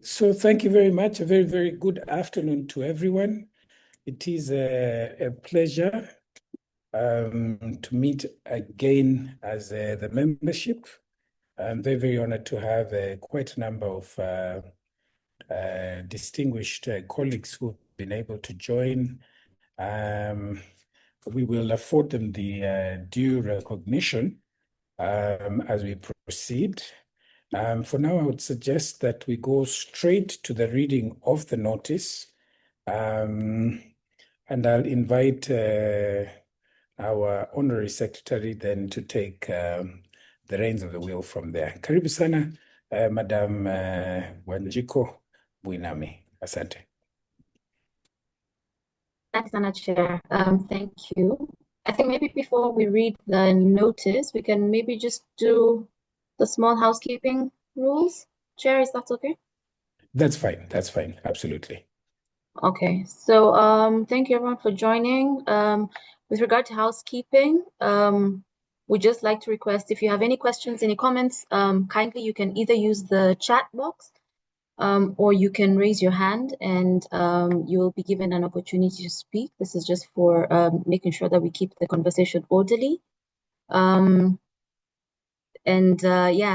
So thank you very much. A very, very good afternoon to everyone. It is a pleasure to meet again as the membership. I'm very, very honored to have quite a number of distinguished colleagues who've been able to join. We will afford them the due recognition as we proceed. For now, I would suggest that we go straight to the reading of the notice. And I'll invite our honorary secretary then to take the reins of the wheel from there. Karibu sana, Madam Wanjiko Buinami. Asante. Thanks, Anna Chair. Thank you. I think maybe before we read the notice, we can maybe just do the small housekeeping rules. Chair, is that okay? That's fine. That's fine. Absolutely. Okay. So thank you everyone for joining. With regard to housekeeping, we'd just like to request if you have any questions, any comments, kindly you can either use the chat box or you can raise your hand and you will be given an opportunity to speak. This is just for making sure that we keep the conversation orderly. Yeah,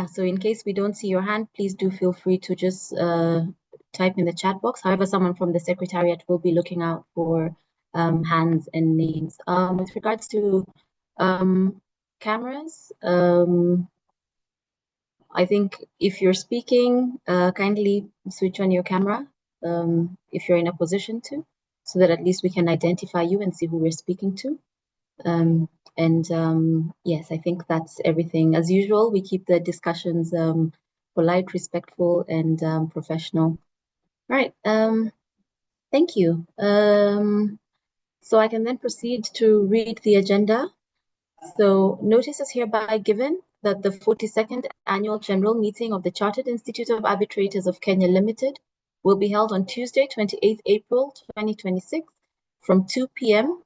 so in case we don't see your hand, please do feel free to just type in the chat box. However, someone from the Secretariat will be looking out for hands and names. With regards to cameras, I think if you're speaking, kindly switch on your camera if you're in a position to, so that at least we can identify you and see who we're speaking to. Yes, I think that's everything. As usual, we keep the discussions polite, respectful, and professional. All right, thank you. So I can then proceed to read the agenda. So notice is hereby given that the 42nd Annual General Meeting of the Chartered Institute of Arbitrators of Kenya Limited will be held on Tuesday, 28th April 2026 from 2 p.m.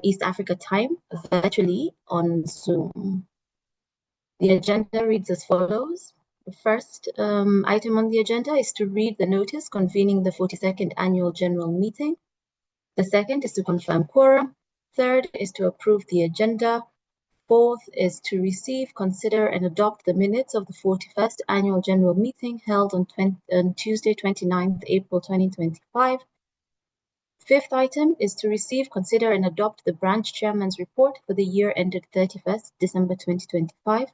East Africa time, virtually on Zoom. The agenda reads as follows. The first item on the agenda is to read the notice convening the 42nd Annual General Meeting. The second is to confirm quorum. Third is to approve the agenda. Fourth is to receive, consider, and adopt the minutes of the 41st Annual General Meeting held on Tuesday, 29th April 2025. Fifth item is to receive, consider, and adopt the branch chairman's report for the year ended 31st December 2025.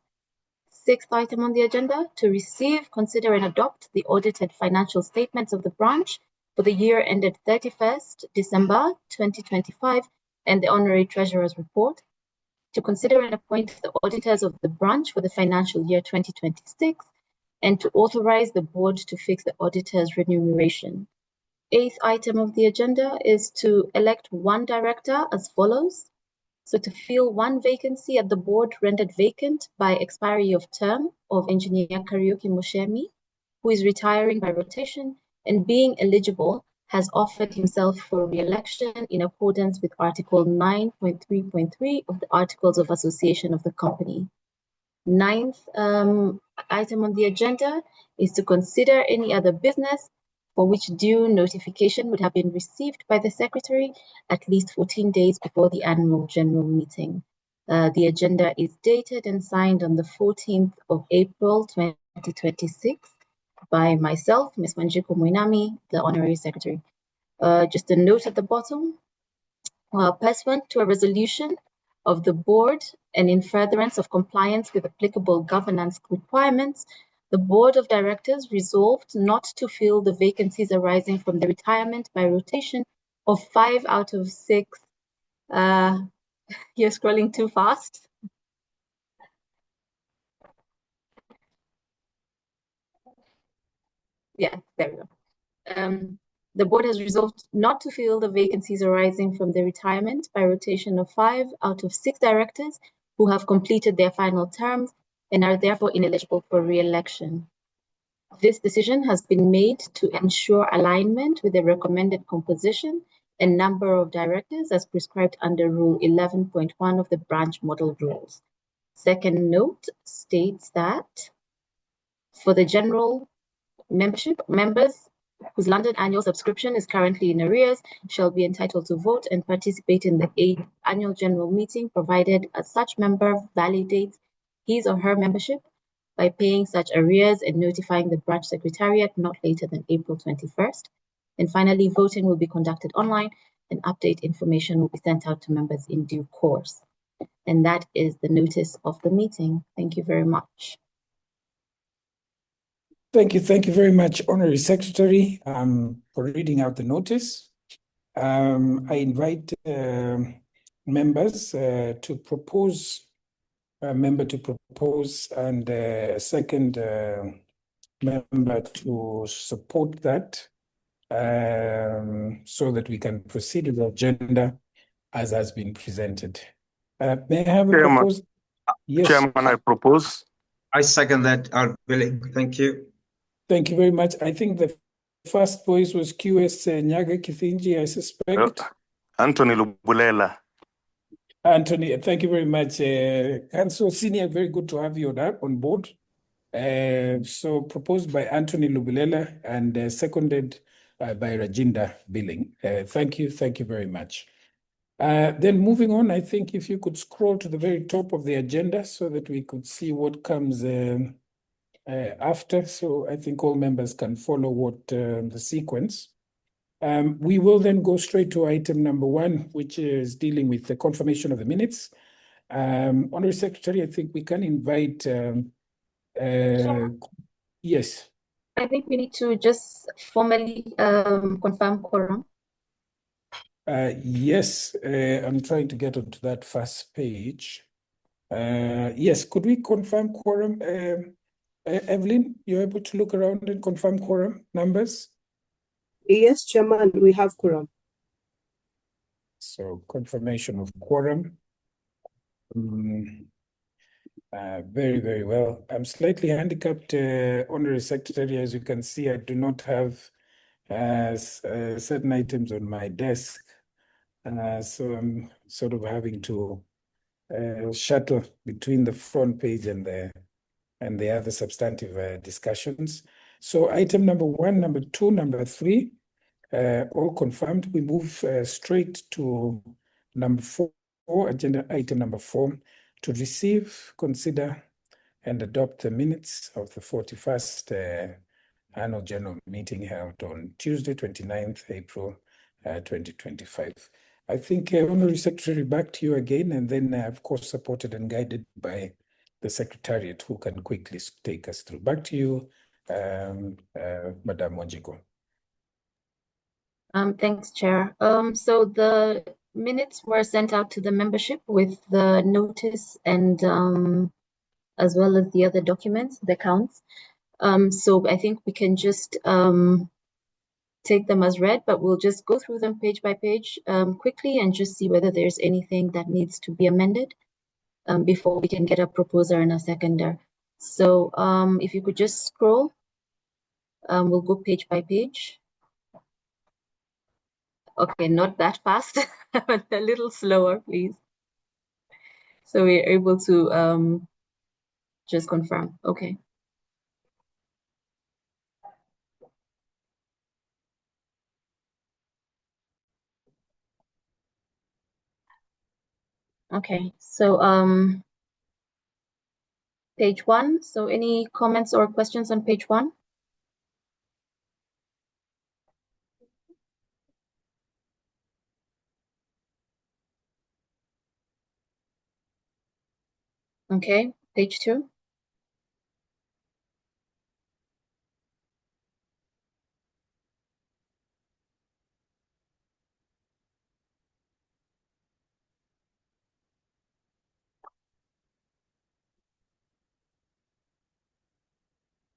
Sixth item on the agenda, to receive, consider, and adopt the audited financial statements of the branch for the year ended 31st December 2025 and the honorary treasurer's report. To consider and appoint the auditors of the branch for the financial year 2026, and to authorize the board to fix the auditor's remuneration. Eighth item of the agenda is to elect one director as follows. So to fill one vacancy at the board rendered vacant by expiry of term of Engineer Kariuki Mushemi, who is retiring by rotation and being eligible has offered himself for re-election in accordance with Article 9.3.3 of the Articles of Association of the company. Ninth item on the agenda is to consider any other business for which due notification would have been received by the Secretary at least 14 days before the annual general meeting. The agenda is dated and signed on the 14th of April 2026 by myself, Ms. Wanjiko Muinami, the Honorary Secretary. Just a note at the bottom, pursuant to a resolution of the board and in furtherance of compliance with applicable governance requirements, the Board of Directors resolved not to fill the vacancies arising from the retirement by rotation of 5 out of 6. You're scrolling too fast. Yeah, there we go. The board has resolved not to fill the vacancies arising from the retirement by rotation of 5 out of 6 directors who have completed their final terms and are therefore ineligible for re-election. This decision has been made to ensure alignment with the recommended composition and number of directors as prescribed under Rule 11.1 of the branch model rules. Second note states that for the general membership. Members whose London annual subscription is currently in arrears shall be entitled to vote and participate in the 8th annual general meeting, provided such member validates his or her membership by paying such arrears and notifying the branch secretariat not later than April 21st. And finally, voting will be conducted online and update information will be sent out to members in due course. And that is the notice of the meeting. Thank you very much. Thank you very much, Honorary Secretary, for reading out the notice. I invite members to propose, a member to propose, and a second member to support that, so that we can proceed with the agenda as has been presented. May I have a proposal? Yes. Chairman, I propose. I second that, Billy. Thank you. Thank you very much. I think the first voice was QS Nyaga Kithinji, I suspect. Anthony Lubulela. Anthony, thank you very much. Council Senior, very good to have you on board. So proposed by Anthony Lubulela and seconded by Rajinda Billing. Thank you very much. Then moving on, I think if you could scroll to the very top of the agenda so that we could see what comes after. So I think all members can follow what the sequence. We will then go straight to item number 1, which is dealing with the confirmation of the minutes. Honorary Secretary, I think we can invite, yes. I think we need to just formally confirm quorum. Yes, I'm trying to get onto that first page. Yes, could we confirm quorum? Evelyn, you're able to look around and confirm quorum numbers? Yes, Chairman, we have quorum. So confirmation of quorum. Very well. I'm slightly handicapped, Honorary Secretary. As you can see, I do not have certain items on my desk. So I'm sort of having to shuttle between the front page and the other substantive discussions. So item number 1, number 2, number 3, all confirmed. We move straight to number 4, agenda item number 4, to receive, consider, and adopt the minutes of the 41st annual general meeting held on Tuesday, 29th April 2025. I think, Honorary Secretary, back to you again, and then, of course, supported and guided by the Secretariat, who can quickly take us through. Back to you, Madam Wanjiku. Thanks, Chair. So the minutes were sent out to the membership with the notice and as well as the other documents, the accounts. So I think we can just take them as read, but we'll just go through them page by page quickly and just see whether there's anything that needs to be amended before we can get a proposer and a seconder. So if you could just scroll, we'll go page by page. Okay, not that fast, but a little slower, please. So we're able to just confirm. Okay. Okay, so page 1. So any comments or questions on page 1? Okay, page 2.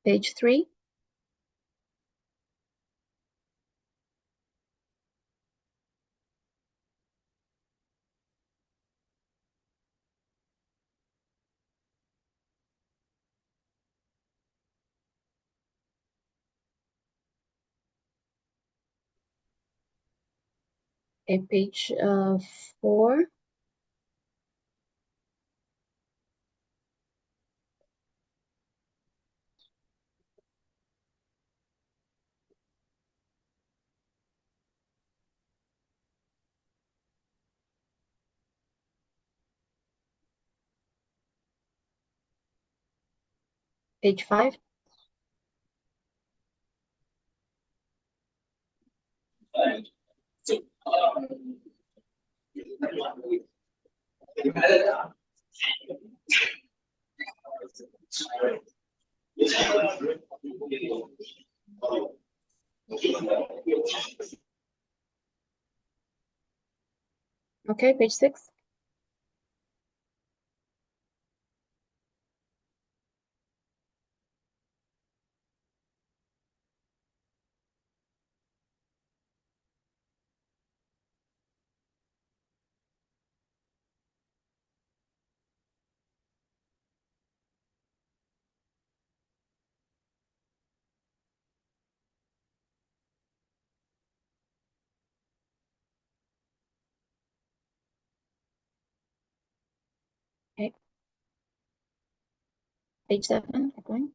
Page 3. Okay, page 4. Page 5. Okay, page 6. Okay. Page 7, keep going.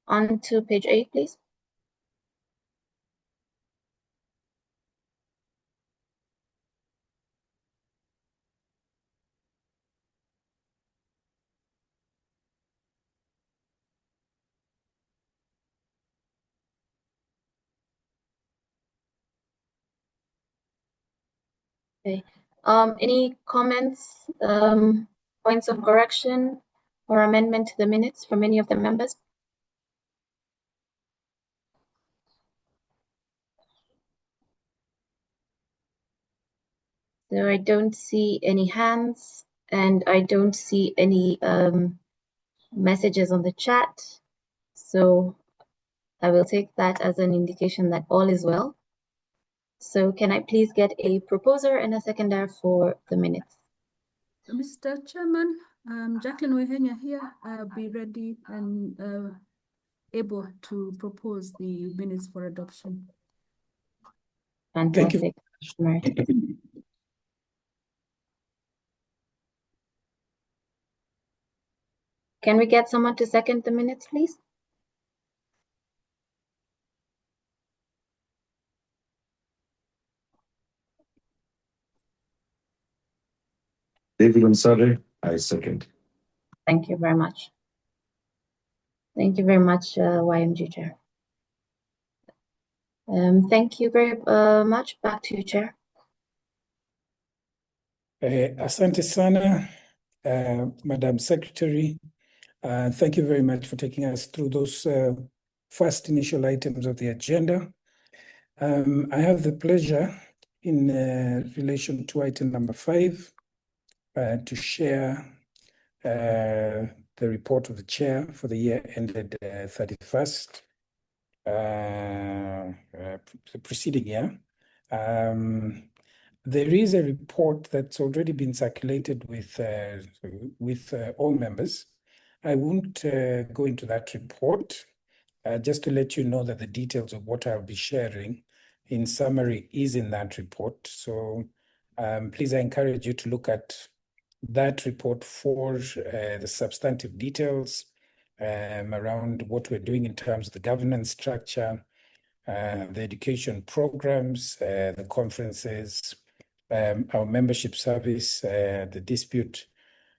On to page 8, please. Okay. Any comments, points of correction or amendment to the minutes from any of the members? So I don't see any hands and I don't see any messages on the chat. So I will take that as an indication that all is well. So can I please get a proposer and a seconder for the minutes? Mr. Chairman, Jacqueline Wehenya here. I'll be ready and able to propose the minutes for adoption. Thank you. Fantastic. Right. Can we get someone to second the minutes, please? David Onsare, I second. Thank you very much. Thank you very much, YMG Chair. Thank you very much. Back to you, Chair. Asante sana, Madam Secretary. Thank you very much for taking us through those first initial items of the agenda. I have the pleasure in relation to item number 5 to share the report of the chair for the year ended 31st, the preceding year. There is a report that's already been circulated with all members. I won't go into that report, just to let you know that the details of what I'll be sharing in summary is in that report. So please, I encourage you to look at that report for the substantive details around what we're doing in terms of the governance structure, the education programs, the conferences, our membership service, the dispute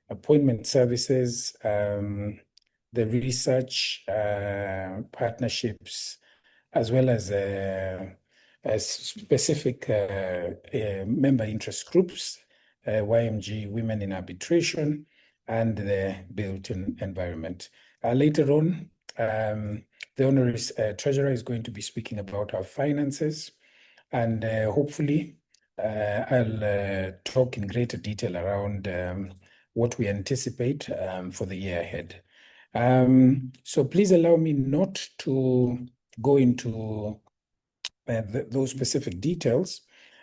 appointment services, the research partnerships, as well as specific member interest groups, YMG Women in Arbitration, and the built environment. Later on, the Honorary Treasurer is going to be speaking about our finances, and hopefully I'll talk in greater detail around what we anticipate for the year ahead. So please allow me not to go into those specific details,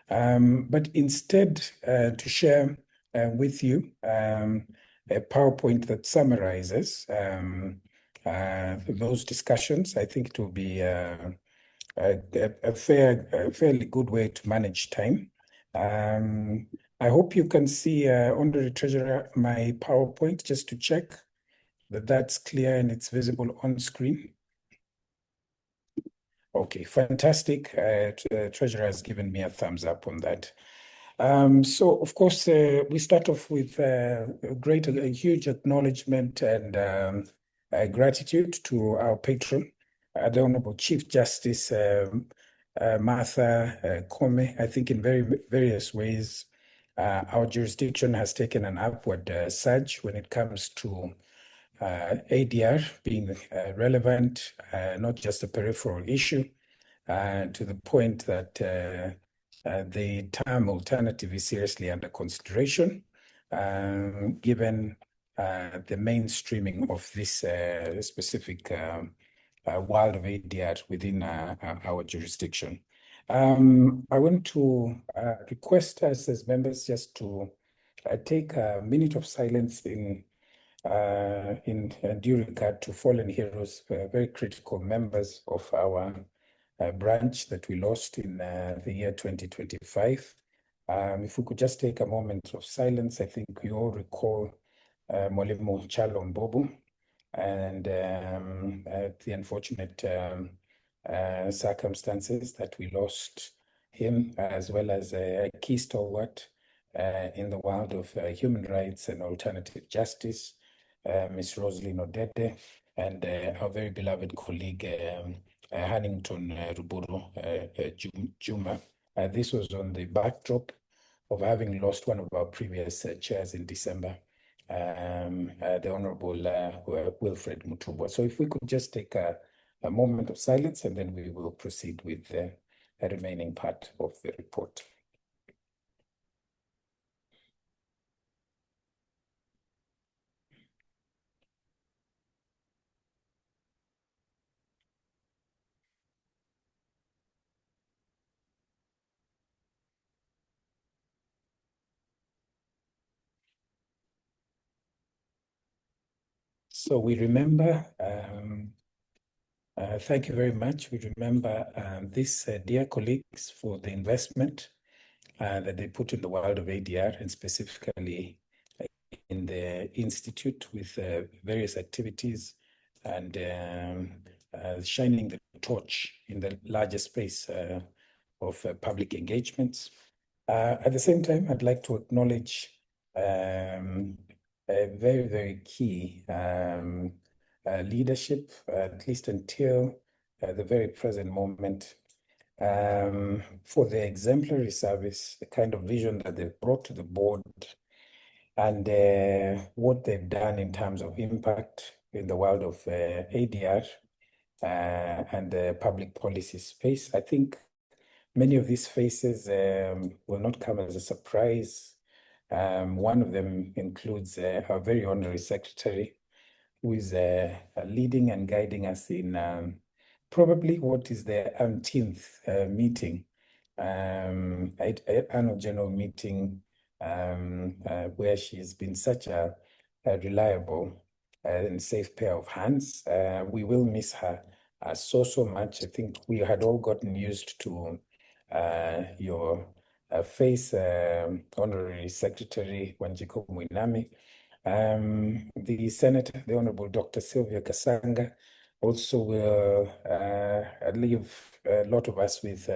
but instead to share with you a PowerPoint that summarizes those discussions. I think it will be a fairly good way to manage time. I hope you can see, Honorary Treasurer, my PowerPoint, just to check that that's clear and it's visible on screen. Okay, fantastic. Treasurer has given me a thumbs up on that. So, of course, we start off with a huge acknowledgement and gratitude to our patron, the Honorable Chief Justice Martha Kome. I think in various ways, our jurisdiction has taken an upward surge when it comes to ADR being relevant, not just a peripheral issue, to the point that the term alternative is seriously under consideration, given the mainstreaming of this specific world of ADR within our jurisdiction. I want to request us as members just to take a minute of silence in due regard to fallen heroes, very critical members of our branch that we lost in the year 2025. If we could just take a moment of silence, I think you all recall Mwalimu Chalo Mbobu and the unfortunate circumstances that we lost him, as well as a key stalwart in the world of human rights and alternative justice, Ms. Rosalyn Odede, and our very beloved colleague, Hannington Ruburu Juma. This was on the backdrop of having lost one of our previous chairs in December, the Honorable Wilfred Mutubwa. So if we could just take a moment of silence, and then we will proceed with the remaining part of the report. So we remember, thank you very much. We remember these dear colleagues for the investment that they put in the world of ADR, and specifically in the Institute with various activities and shining the torch in the larger space of public engagements. At the same time, I'd like to acknowledge a very, very key leadership, at least until the very present moment, for the exemplary service, the kind of vision that they've brought to the board, and what they've done in terms of impact in the world of ADR and the public policy space. I think many of these faces will not come as a surprise. One of them includes our very honorary secretary, who is leading and guiding us in probably what is the umpteenth meeting, annual general meeting, where she has been such a reliable and safe pair of hands. We will miss her so much. I think we had all gotten used to your face, Honorary Secretary Wanjiku Mwinami. The Senator, the Honorable Dr. Sylvia Kasanga, also will leave a lot of us with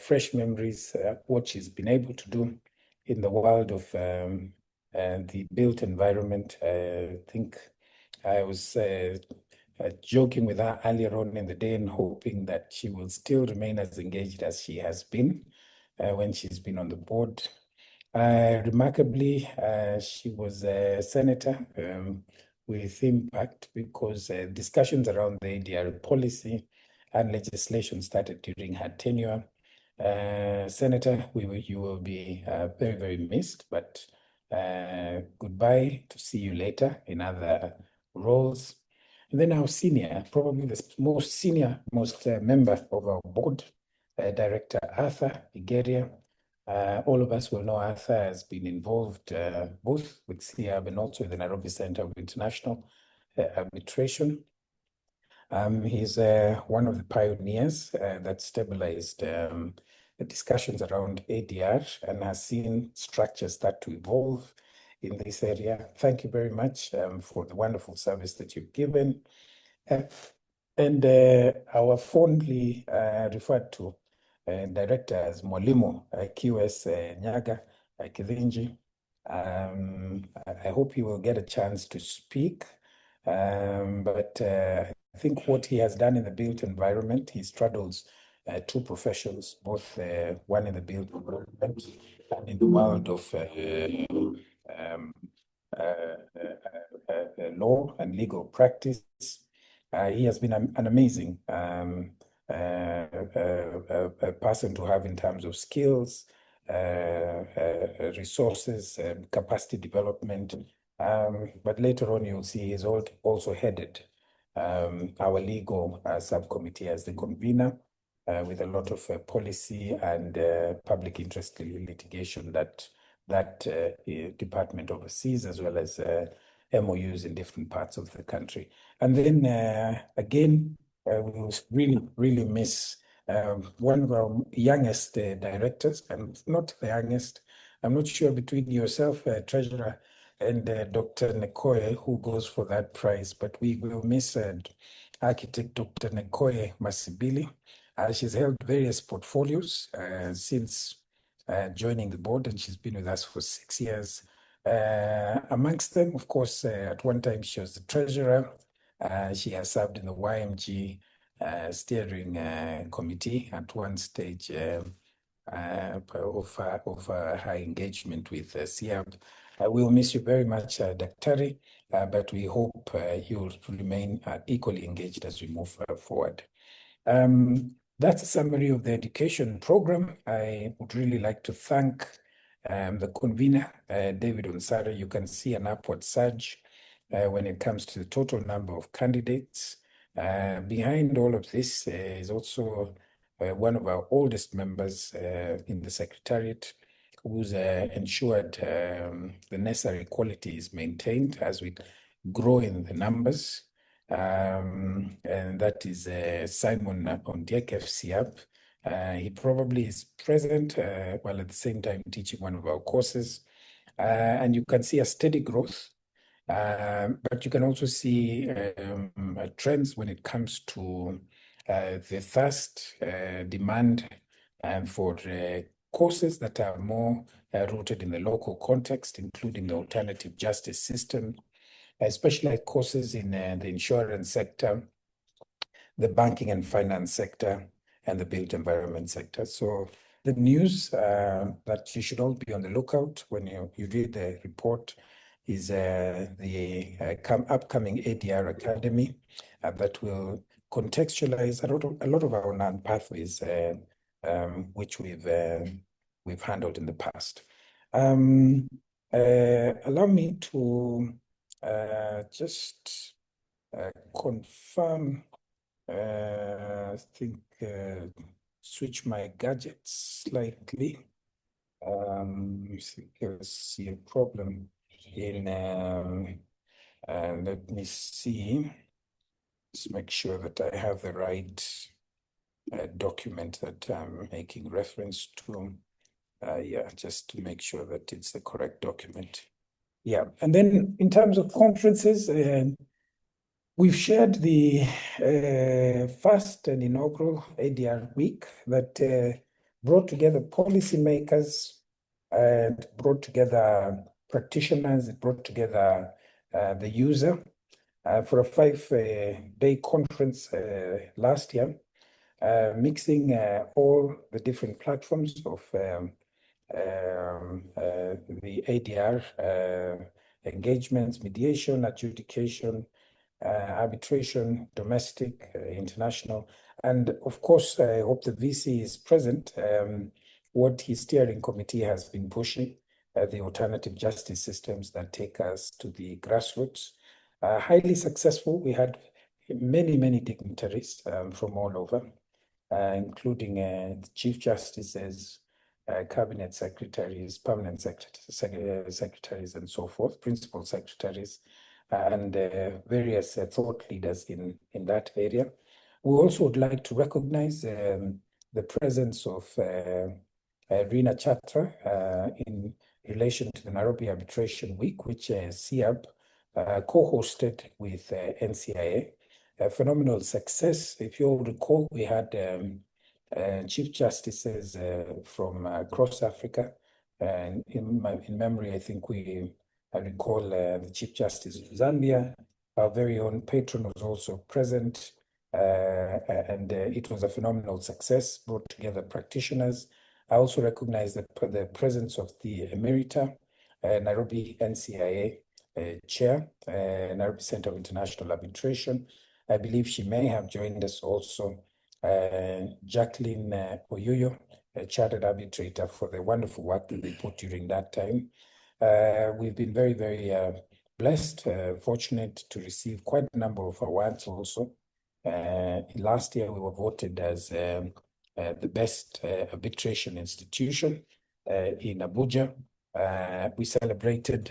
fresh memories, what she's been able to do in the world of the built environment. I think I was joking with her earlier on in the day and hoping that she will still remain as engaged as she has been when she's been on the board. Remarkably, she was a senator with impact, because discussions around the ADR policy and legislation started during her tenure. Senator, you will be very, very missed, but goodbye, to see you later in other roles. And then our senior, probably the most senior member of our board, Director Arthur Igeria. All of us will know Arthur has been involved both with Ciarb and also with the Nairobi Center of International Arbitration. He's one of the pioneers that stabilized the discussions around ADR and has seen structures start to evolve in this area. Thank you very much for the wonderful service that you've given. And our fondly referred to director as Mwalimu QS Nyaga Kithinji. I hope he will get a chance to speak. But I think what he has done in the built environment, he straddles two professions, both one in the built environment and in the world of law and legal practice. He has been an amazing person to have in terms of skills, resources, capacity development. But later on, you'll see he's also headed our legal subcommittee as the convener, with a lot of policy and public interest litigation that department oversees, as well as MOUs in different parts of the country. And then again, we will really miss one of our youngest directors, and not the youngest. I'm not sure between yourself, Treasurer, and Dr. Nekoye, who goes for that prize, but we will miss architect Dr. Nekoye Masibili. She's held various portfolios since joining the board, and she's been with us for 6 years. Amongst them, of course, at one time she was the treasurer. She has served in the YMG steering committee at one stage of her engagement with Ciarb. We will miss you very much, Daktari, but we hope you'll remain equally engaged as we move forward. That's a summary of the education program. I would really like to thank the convener, David Onsara. You can see an upward surge when it comes to the total number of candidates. Behind all of this is also one of our oldest members in the Secretariat, who's ensured the necessary quality is maintained as we grow in the numbers. And that is Simon Ondiek FCAP. He probably is present while at the same time teaching one of our courses. And you can see a steady growth. But you can also see trends when it comes to the thirst, demand for courses that are more rooted in the local context, including the alternative justice system, especially courses in the insurance sector, the banking and finance sector, and the built environment sector. So the news that you should all be on the lookout when you read the report is the upcoming ADR Academy that will contextualize a lot of our non-pathways, which we've handled in the past. Allow me to just confirm, I think, switch my gadgets slightly. I think I see a problem in, let me see, just make sure that I have the right document that I'm making reference to. Yeah, just to make sure that it's the correct document. Yeah, and then in terms of conferences, we've shared the first and inaugural ADR week that brought together policymakers and brought together practitioners, it brought together the user for a 5-day conference last year, mixing all the different platforms of the ADR engagements, mediation, adjudication, arbitration, domestic, international. And of course, I hope the VC is present. What his steering committee has been pushing, the alternative justice systems that take us to the grassroots. Highly successful. We had many dignitaries from all over, including the Chief Justices, cabinet secretaries, permanent secretaries, and so forth, principal secretaries, and various thought leaders in that area. We also would like to recognize the presence of Rina Chatra in relation to the Nairobi Arbitration Week, which Ciarb co-hosted with NCIA. a phenomenal success. If you'll recall, we had Chief Justices from across Africa. And in memory, I think I recall the Chief Justice of Zambia. Our very own patron was also present. And it was a phenomenal success, brought together practitioners. I also recognize the presence of the Emerita, Nairobi NCIA Chair, Nairobi Center of International Arbitration. I believe she may have joined us also, Jacqueline Oyuyo, a chartered arbitrator, for the wonderful work that they put during that time. We've been very, very blessed, fortunate to receive quite a number of awards also. Last year, we were voted as the best arbitration institution in Abuja. We celebrated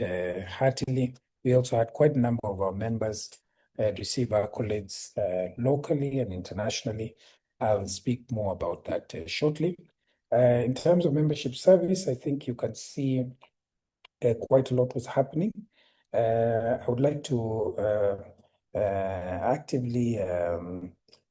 heartily. We also had quite a number of our members receive accolades locally and internationally. I'll speak more about that shortly. In terms of membership service, I think you can see quite a lot was happening. I would like to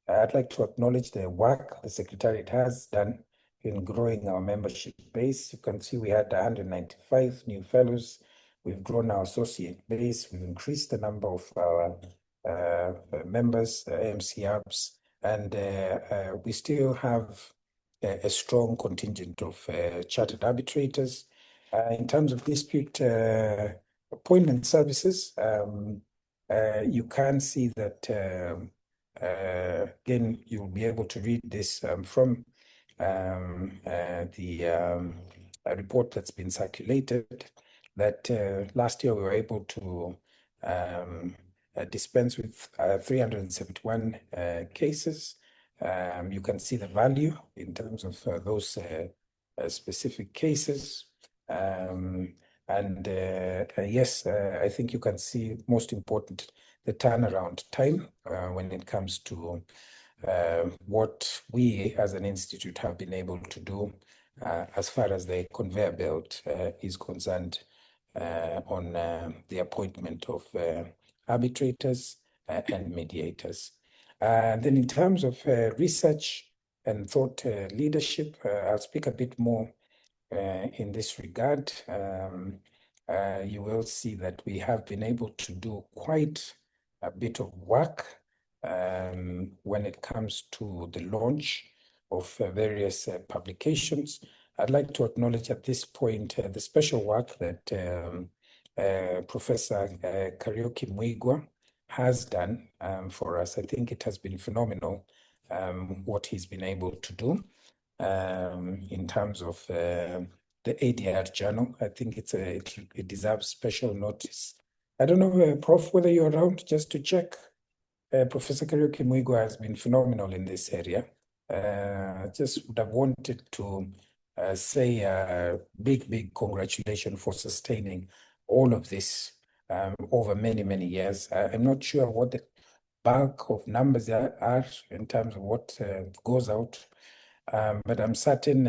I'd like to acknowledge the work the Secretariat has done in growing our membership base. You can see we had 195 new fellows. We've grown our associate base. We've increased the number of our members, MCRs, and we still have a strong contingent of chartered arbitrators. In terms of dispute appointment services, you can see that, again, you'll be able to read this from the report that's been circulated, that last year we were able to dispense with 371 cases. You can see the value in terms of those specific cases. Yes, I think you can see, most important, the turnaround time when it comes to what we as an institute have been able to do as far as the conveyor belt is concerned on the appointment of arbitrators and mediators. Then in terms of research and thought leadership, I'll speak a bit more in this regard. You will see that we have been able to do quite a bit of work when it comes to the launch of various publications. I'd like to acknowledge at this point the special work that Professor Kariuki Mwigwa has done for us. I think it has been phenomenal what he's been able to do in terms of the ADR journal. I think it deserves special notice. I don't know, Prof, whether you're around just to check. Professor Kariuki Mwigwa has been phenomenal in this area. Just would have wanted to say big congratulations for sustaining all of this over many, many years. I'm not sure what the bulk of numbers are in terms of what goes out, but I'm certain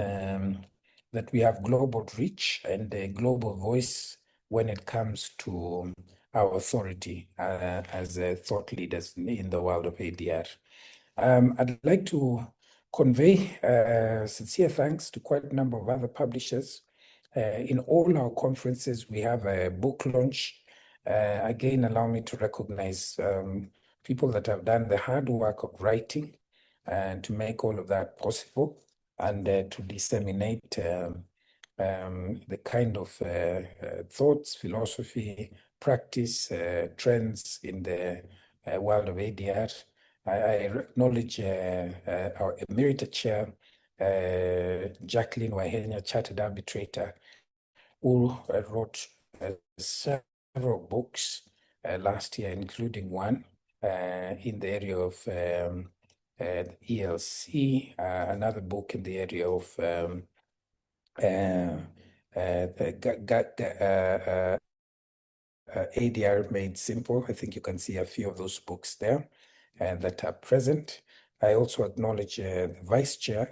that we have global reach and a global voice when it comes to our authority as thought leaders in the world of ADR. I'd like to convey sincere thanks to quite a number of other publishers. In all our conferences, we have a book launch. Again, allow me to recognize people that have done the hard work of writing and to make all of that possible, and to disseminate the kind of thoughts, philosophy, practice, trends in the world of ADR. I acknowledge our Emerita Chair, Jacqueline Wahenya, Chartered Arbitrator, who wrote several books last year, including one in the area of ELC, another book in the area of ADR Made Simple. I think you can see a few of those books there that are present. I also acknowledge the Vice Chair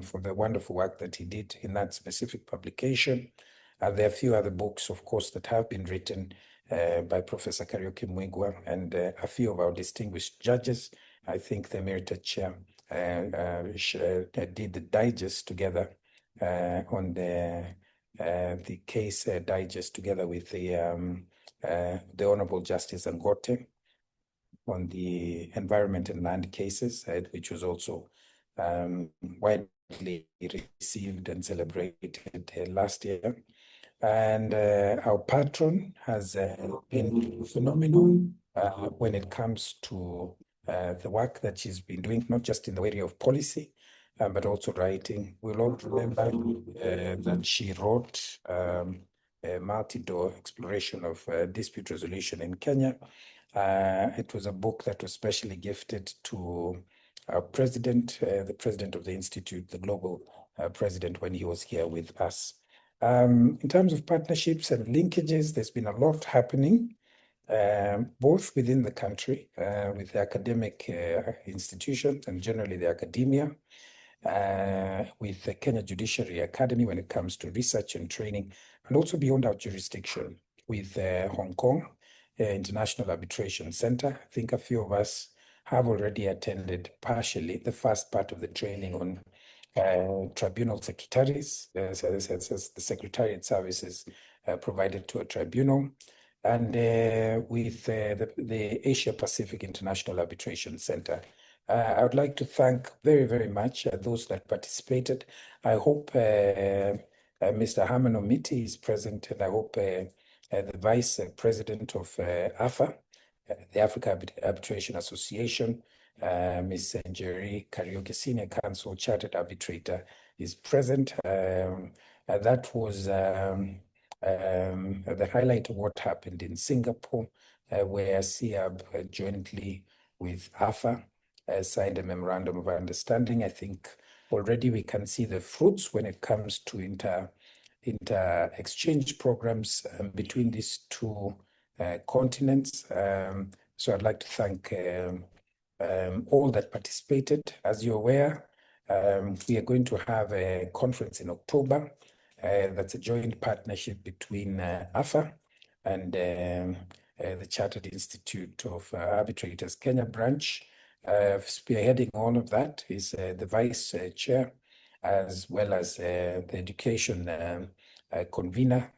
for the wonderful work that he did in that specific publication. There are a few other books, of course, that have been written by Professor Kariuki Mwigwa and a few of our distinguished judges. I think the Emeritus Chair did the digest together on the case digest together with the Honorable Justice Angote on the environment and land cases, which was also widely received and celebrated last year. And our patron has been phenomenal when it comes to the work that she's been doing, not just in the area of policy, but also writing. We'll all remember that she wrote a multi-door exploration of dispute resolution in Kenya. It was a book that was specially gifted to our president, the president of the Institute, the global president, when he was here with us. In terms of partnerships and linkages, there's been a lot happening, both within the country, with the academic institutions and generally the academia, with the Kenya Judiciary Academy when it comes to research and training, and also beyond our jurisdiction with Hong Kong International Arbitration Center. I think a few of us have already attended partially the first part of the training on tribunal secretaries, the secretariat services provided to a tribunal, and with the Asia Pacific International Arbitration Center. I would like to thank very, very much those that participated. I hope Mr. Herman Omiti is present, and I hope the Vice President of AFA, the Africa Arbitration Association, Ms. Njeri Kariuki, Senior Counsel, Chartered Arbitrator, is present. That was the highlight of what happened in Singapore, where Ciarb jointly with AFA signed a memorandum of understanding. I think already we can see the fruits when it comes to inter-exchange programs between these two continents. So I'd like to thank all that participated. As you're aware, we are going to have a conference in October. That's a joint partnership between AFA and the Chartered Institute of Arbitrators Kenya branch. Spearheading all of that is the Vice Chair, as well as the education convener,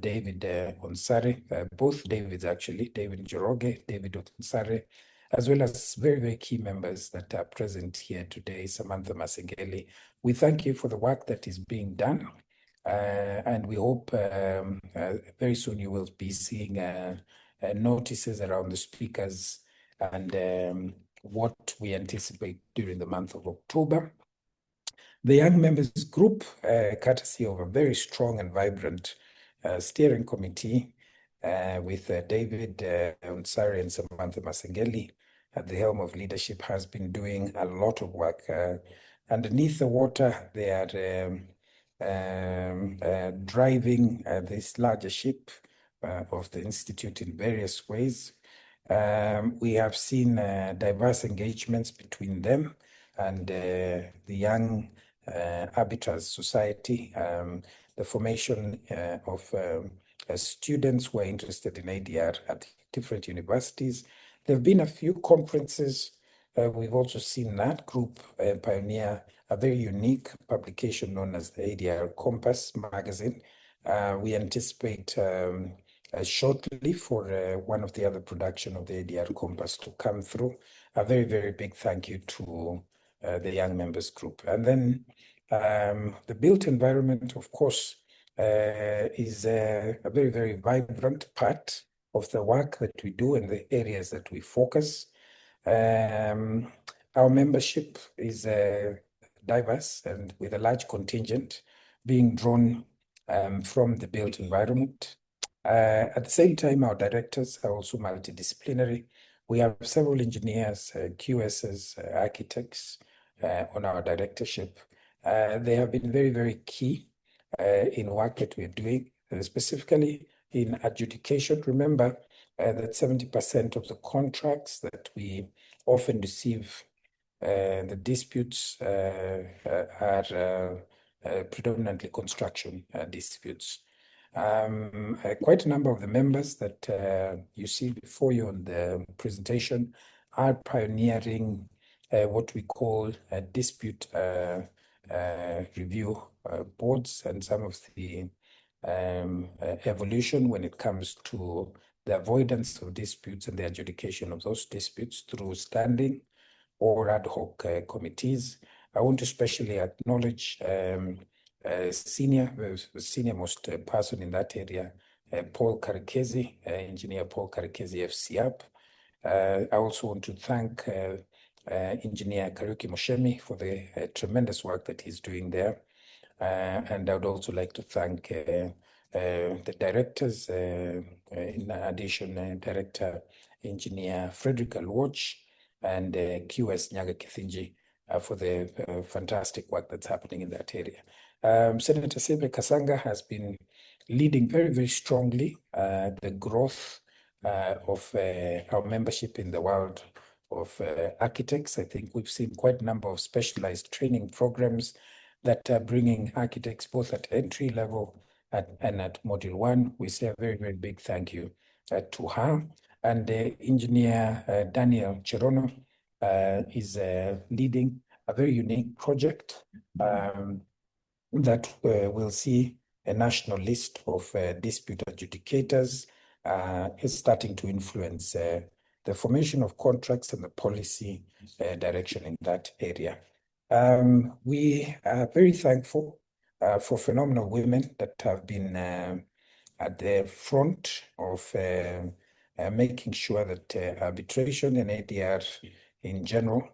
David Onsare, both Davids actually, David Njoroge, David Onsare, as well as very, very key members that are present here today, Samantha Masengeli. We thank you for the work that is being done, and we hope very soon you will be seeing notices around the speakers and what we anticipate during the month of October. The young members group, courtesy of a very strong and vibrant steering committee with David Onsare and Samantha Masengeli at the helm of leadership, has been doing a lot of work. Underneath the water, they are driving this larger ship of the Institute in various ways. We have seen diverse engagements between them and the Young Arbiters Society, the formation of students who are interested in ADR at different universities. There have been a few conferences. We've also seen that group pioneer a very unique publication known as the ADR Compass magazine. We anticipate shortly for one of the other production of the ADR Compass to come through. A very, very big thank you to the young members group. And then the built environment, of course, is a very, very vibrant part of the work that we do and the areas that we focus. Our membership is diverse and with a large contingent being drawn from the built environment. At the same time, our directors are also multidisciplinary. We have several engineers, QSs, architects on our directorship. They have been very, very key in work that we're doing, specifically in adjudication. Remember that 70% of the contracts that we often receive, the disputes are predominantly construction disputes. Quite a number of the members that you see before you on the presentation are pioneering what we call dispute review boards, and some of the evolution when it comes to the avoidance of disputes and the adjudication of those disputes through standing or ad hoc committees. I want to especially acknowledge senior most person in that area, Paul Karekezi, Engineer Paul Karekezi of Ciarb. I also want to thank Engineer Kariuki Moshemi for the tremendous work that he's doing there. And I would also like to thank the directors, in addition, Director Engineer Frederick Alwatch and QS Nyaga Kithinji for the fantastic work that's happening in that area. Senator Sebe Kasanga has been leading very, very strongly the growth of our membership in the world of architects. I think we've seen quite a number of specialized training programs that are bringing architects both at entry level and at Module 1. We say a very, very big thank you to her. And Engineer Daniel Cherono is leading a very unique project that will see a national list of dispute adjudicators is starting to influence the formation of contracts and the policy direction in that area. We are very thankful for phenomenal women that have been at the front of making sure that arbitration and ADR in general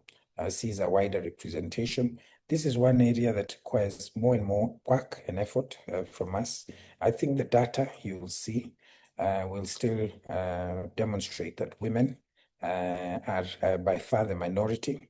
sees a wider representation. This is one area that requires more and more work and effort from us. I think the data you will see will still demonstrate that women are by far the minority.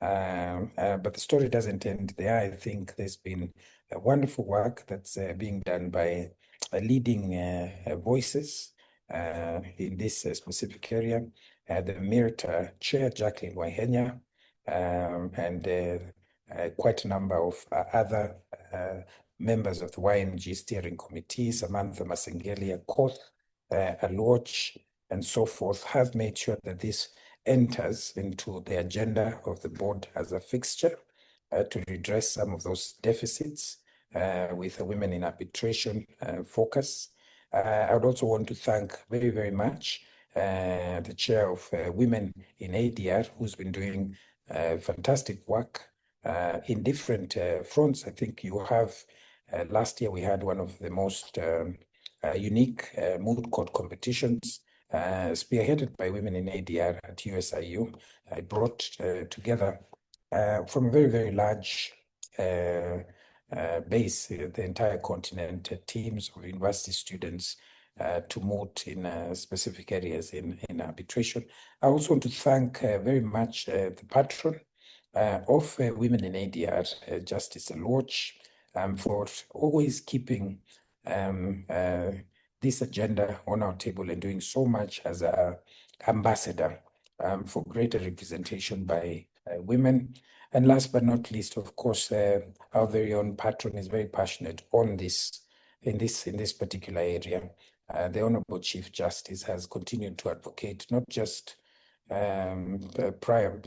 But the story doesn't end there. I think there's been a wonderful work that's being done by leading voices in this specific area. The MIRTA chair, Jacqueline Waihenya, and quite a number of other members of the YMG steering committee, Samantha Masengelia, Koth, Alwatch, and so forth, have made sure that this enters into the agenda of the board as a fixture to redress some of those deficits with a women in arbitration focus. I would also want to thank very, very much the chair of Women in ADR, who's been doing fantastic work in different fronts. I think you have, last year we had one of the most unique moot court competitions spearheaded by Women in ADR at USIU. I brought together from a very, very large base, the entire continent, teams of university students to moot in specific areas in arbitration. I also want to thank very much the patron of Women in ADR, Justice Alwatch, for always keeping this agenda on our table and doing so much as an ambassador for greater representation by women. And last but not least, of course, our very own patron is very passionate on this, in this particular area. The Honorable Chief Justice has continued to advocate, not just prior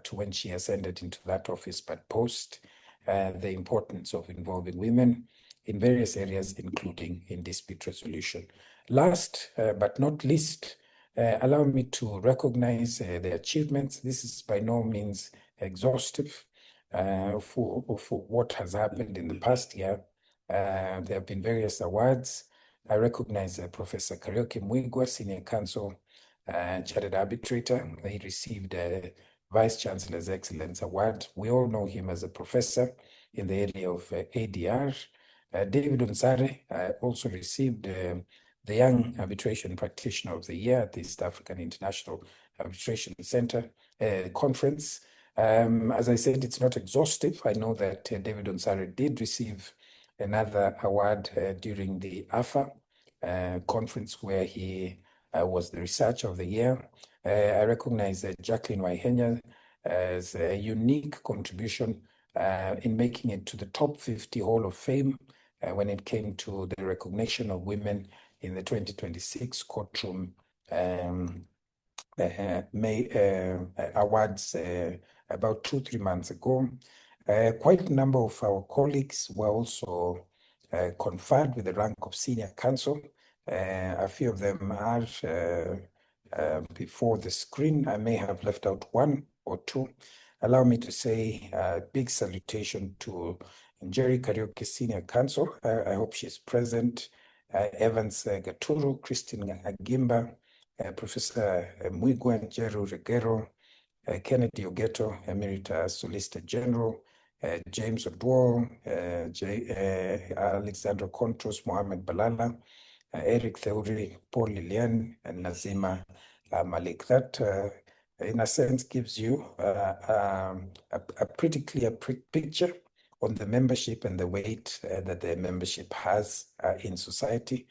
to when she ascended into that office, but post, the importance of involving women in various areas, including in dispute resolution. Last but not least, allow me to recognize the achievements. This is by no means exhaustive for what has happened in the past year. There have been various awards. I recognize Professor Kariuki Mwigwa, Senior Counsel, Chartered Arbitrator. He received a Vice Chancellor's Excellence Award. We all know him as a professor in the area of ADR. David Unsare also received the Young Arbitration Practitioner of the Year at the East African International Arbitration Center Conference. As I said, it's not exhaustive. I know that David Unsare did receive another award during the AFA conference where he was the Researcher of the Year. I recognize Jacqueline Waihenya as a unique contribution in making it to the top 50 Hall of Fame when it came to the recognition of women in the 2026 courtroom awards about 2-3 months ago. Quite a number of our colleagues were also conferred with the rank of senior counsel. A few of them are before the screen. I may have left out one or two. Allow me to say a big salutation to Njeri Kariuki, Senior Counsel. I hope she's present. Evans Gaturu, Christine Agimba, Professor Mwigwe Njeru Regero, Kennedy Ogeto, Emerita Solicitor General, James Odwall, Alexandra Contros, Mohammed Balala, Eric Theuri, Paul Lilian, and Nazima Malik. That, in a sense, gives you a pretty clear picture on the membership and the weight that the membership has in society.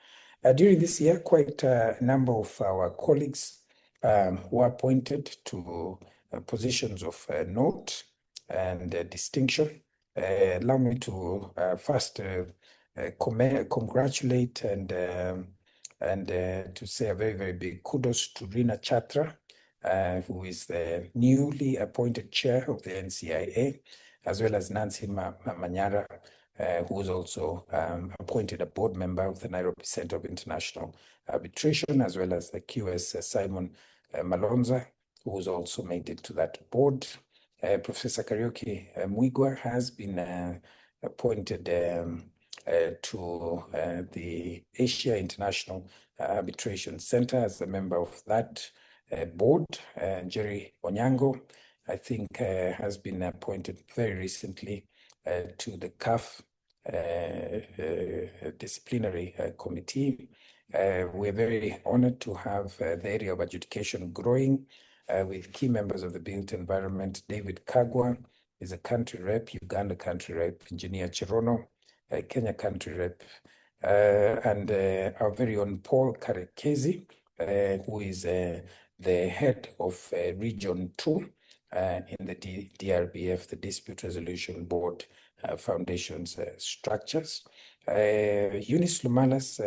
During this year, quite a number of our colleagues were appointed to positions of note and distinction. Allow me to first congratulate and to say a very, very big kudos to Rina Chatra, who is the newly appointed chair of the NCIA, as well as Nancy Manyara, who is also appointed a board member of the Nairobi Center of International Arbitration, as well as the QS Simon Malonza, who has also made it to that board. Professor Kariuki Mwigwe has been appointed to the Asia International Arbitration Center as a member of that board. Jerry Onyango, I think, has been appointed very recently to the CAF disciplinary committee. We're very honored to have the area of adjudication growing with key members of the built environment. David Kagwa is a country rep, Uganda country rep, Engineer Chirono, Kenya country rep, and our very own Paul Karekezi, who is the head of Region 2 in the DRBF, the Dispute Resolution Board Foundation's structures. Eunice Lumalas,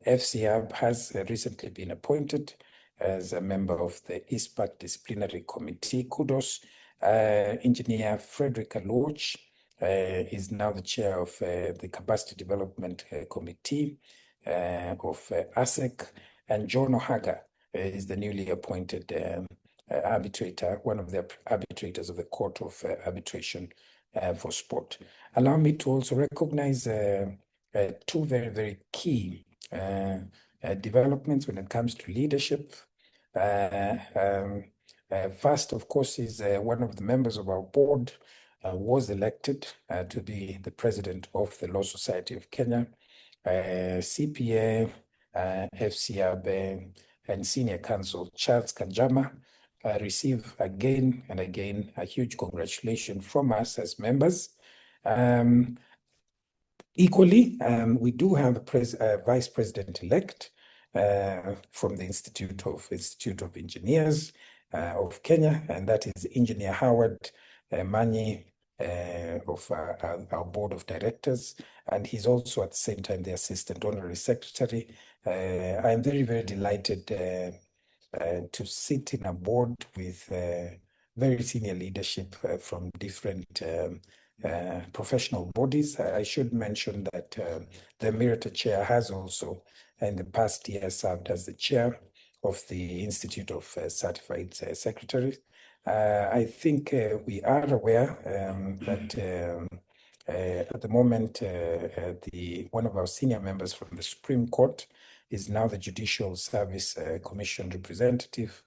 FCAB, has recently been appointed as a member of the ISPAC Disciplinary Committee. Kudos. Engineer Frederick Aloch is now the chair of the Capacity Development Committee of ASEC, and John Ohaga is the newly appointed arbitrator, one of the arbitrators of the Court of Arbitration for Sport. Allow me to also recognize two very, very key developments when it comes to leadership. First, of course, is one of the members of our board was elected to be the president of the Law Society of Kenya. CPA, FCAB, and Senior Counsel Charles Kanjama receive again and again a huge congratulation from us as members. Equally, we do have a vice president-elect from the Institute of Engineers of Kenya, and that is Engineer Howard Manyi of our board of directors, and he's also at the same time the assistant honorary secretary. I am very, very delighted to sit in a board with very senior leadership from different professional bodies. I should mention that the Emerita chair has also in the past year served as the chair of the Institute of Certified Secretaries. I think we are aware that at the moment one of our senior members from the Supreme Court is now the Judicial Service Commission representative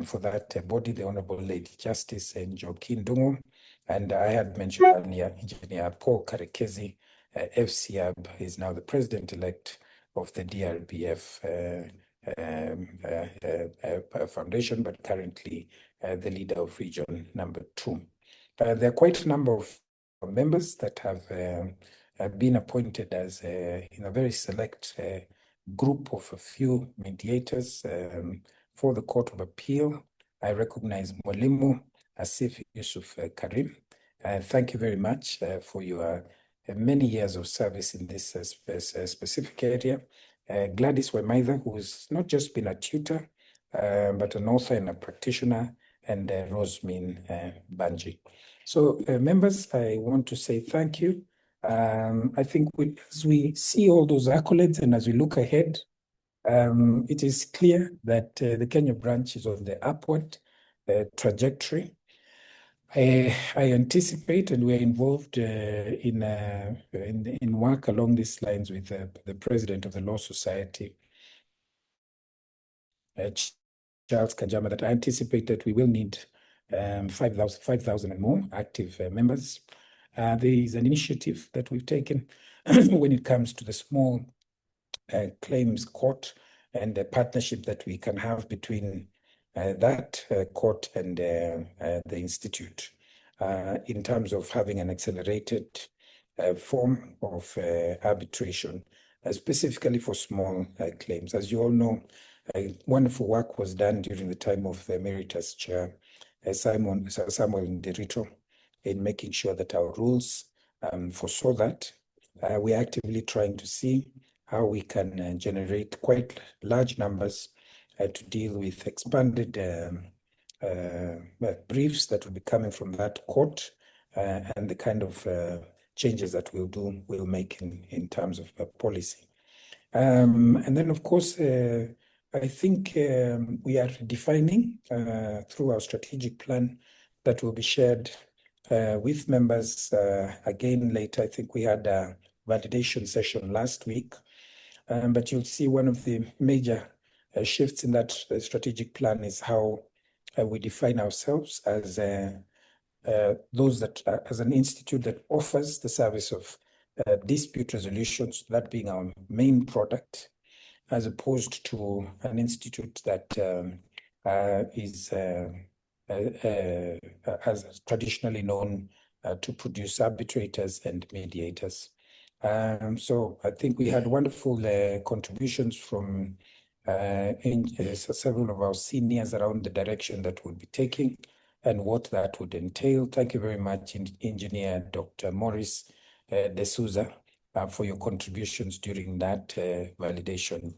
for that body, the Honorable Lady Justice Njoki Ndung'u. And I had mentioned earlier, Engineer Paul Karekezi, FCAB, is now the president-elect of the DRBF Foundation, but currently the leader of Region Number 2. There are quite a number of members that have been appointed as in a very select group of a few mediators for the Court of Appeal. I recognize Mwalimu Asif Yusuf Karim. Thank you very much for your many years of service in this specific area. Gladys Wemaitha, who has not just been a tutor, but an author and a practitioner, and Rosemin Banji. So members, I want to say thank you. I think as we see all those accolades and as we look ahead, it is clear that the Kenya branch is on the upward trajectory. I anticipate, and we're involved in work along these lines with the president of the Law Society, Charles Kajama, that I anticipate that we will need 5,000 and more active members. There is an initiative that we've taken when it comes to the small claims court and the partnership that we can have between that court and the institute in terms of having an accelerated form of arbitration, specifically for small claims. As you all know, wonderful work was done during the time of the Emeritus Chair, Samuel Nderito, in making sure that our rules foresaw that. We're actively trying to see how we can generate quite large numbers to deal with expanded briefs that will be coming from that court and the kind of changes that we'll make in terms of policy. And then, of course, I think we are defining through our strategic plan that will be shared with members again later. I think we had a validation session last week, but you'll see one of the major shifts in that strategic plan is how we define ourselves as those that, as an institute that offers the service of dispute resolutions, that being our main product, as opposed to an institute that is as traditionally known to produce arbitrators and mediators. So I think we had wonderful contributions from several of our seniors around the direction that we'll be taking and what that would entail. Thank you very much, Engineer Dr. Morris De Souza, for your contributions during that validation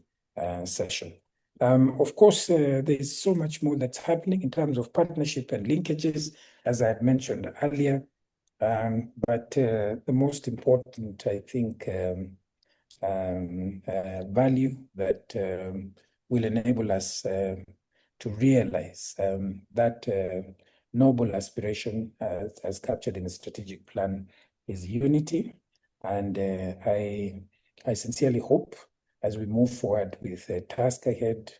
session. Of course, there's so much more that's happening in terms of partnership and linkages, as I had mentioned earlier. But the most important, I think, value that will enable us to realize that noble aspiration as captured in the strategic plan is unity. And I sincerely hope, as we move forward with the task ahead,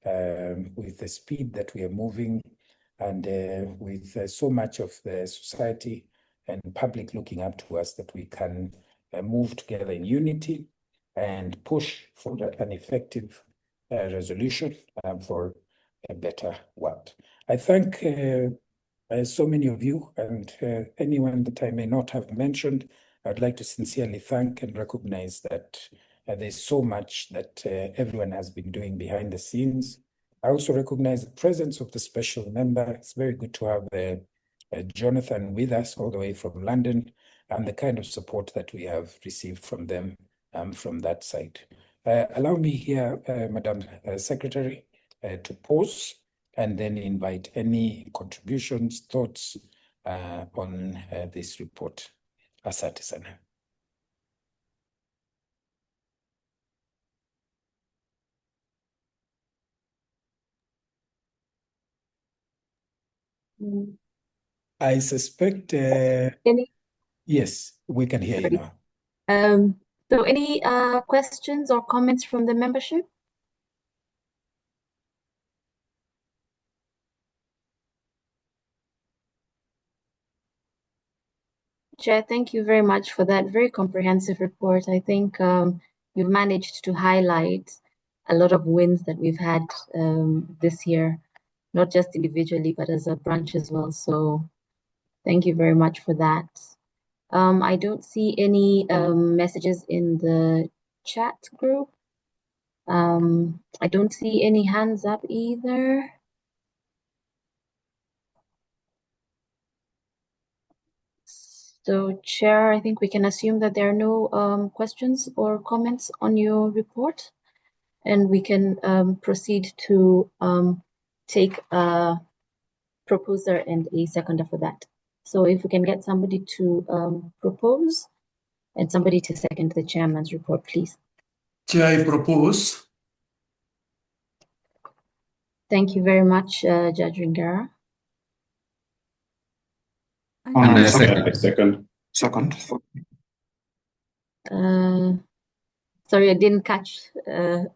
with the speed that we are moving, and with so much of the society and public looking up to us, that we can move together in unity and push for an effective resolution for a better world. I thank so many of you, and anyone that I may not have mentioned, I'd like to sincerely thank and recognize that there's so much that everyone has been doing behind the scenes. I also recognize the presence of the special member. It's very good to have Jonathan with us all the way from London, and the kind of support that we have received from them from that side. Allow me here, Madam Secretary, to pause and then invite any contributions, thoughts on this report. Asante sana. I suspect, yes, we can hear you now. So any questions or comments from the membership? Chair, thank you very much for that very comprehensive report. I think you've managed to highlight a lot of wins that we've had this year, not just individually, but as a branch as well. So thank you very much for that. I don't see any messages in the chat group. I don't see any hands up either. So, Chair, I think we can assume that there are no questions or comments on your report, and we can proceed to take a proposer and a seconder for that. So if we can get somebody to propose and somebody to second the chairman's report, please. Chair, I propose. Thank you very much, Judge Ringara. And I Second. Sorry, I didn't catch the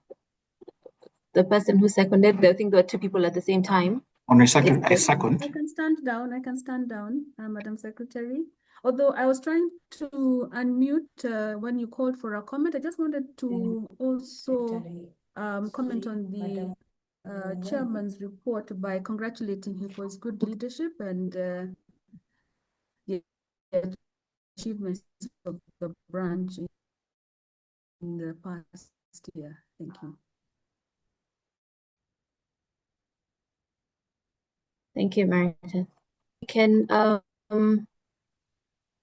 person who seconded. I think there were two people at the same time. On a second, I I second. can stand down. I can stand down, Madam Secretary. Although I was trying to unmute when you called for a comment, I just wanted to also comment on the chairman's report by congratulating him for his good leadership and the achievements of the branch in the past year. Thank you. Thank you, Meredith. We can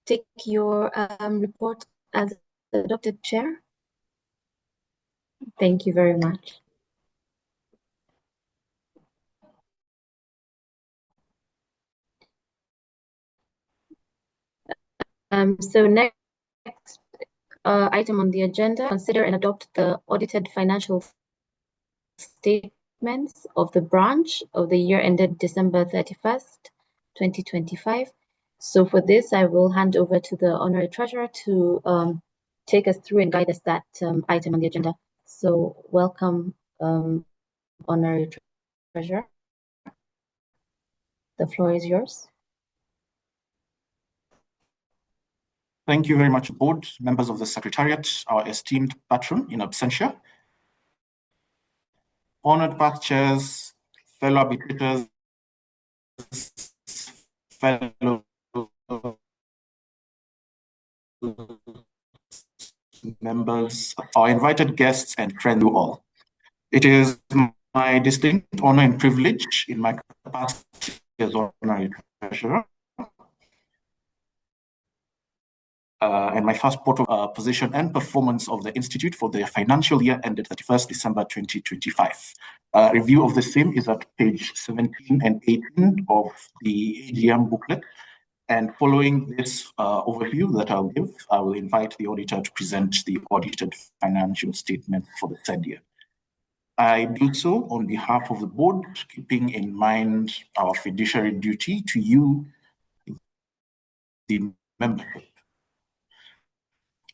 take your report as adopted, Chair. Thank you very much. So next item on the agenda, consider and adopt the audited financial statements of the branch of the year ended December 31st, 2025. So for this, I will hand over to the Honorary Treasurer to take us through and guide us that item on the agenda. So welcome, Honorary Treasurer. The floor is yours. Thank you very much, Board, members of the Secretariat, our esteemed patron in absentia, honored past chairs, fellow arbitrators, fellow members, our invited guests, and friends you all. It is my distinct honor and privilege in my capacity as Honorary Treasurer and my first port of position and performance of the Institute for the financial year ended 31st December 2025. Review of the same is at page 17 and 18 of the AGM booklet. And following this overview that I'll give, I will invite the auditor to present the audited financial statement for the said year. I do so on behalf of the board, keeping in mind our fiduciary duty to you, the membership.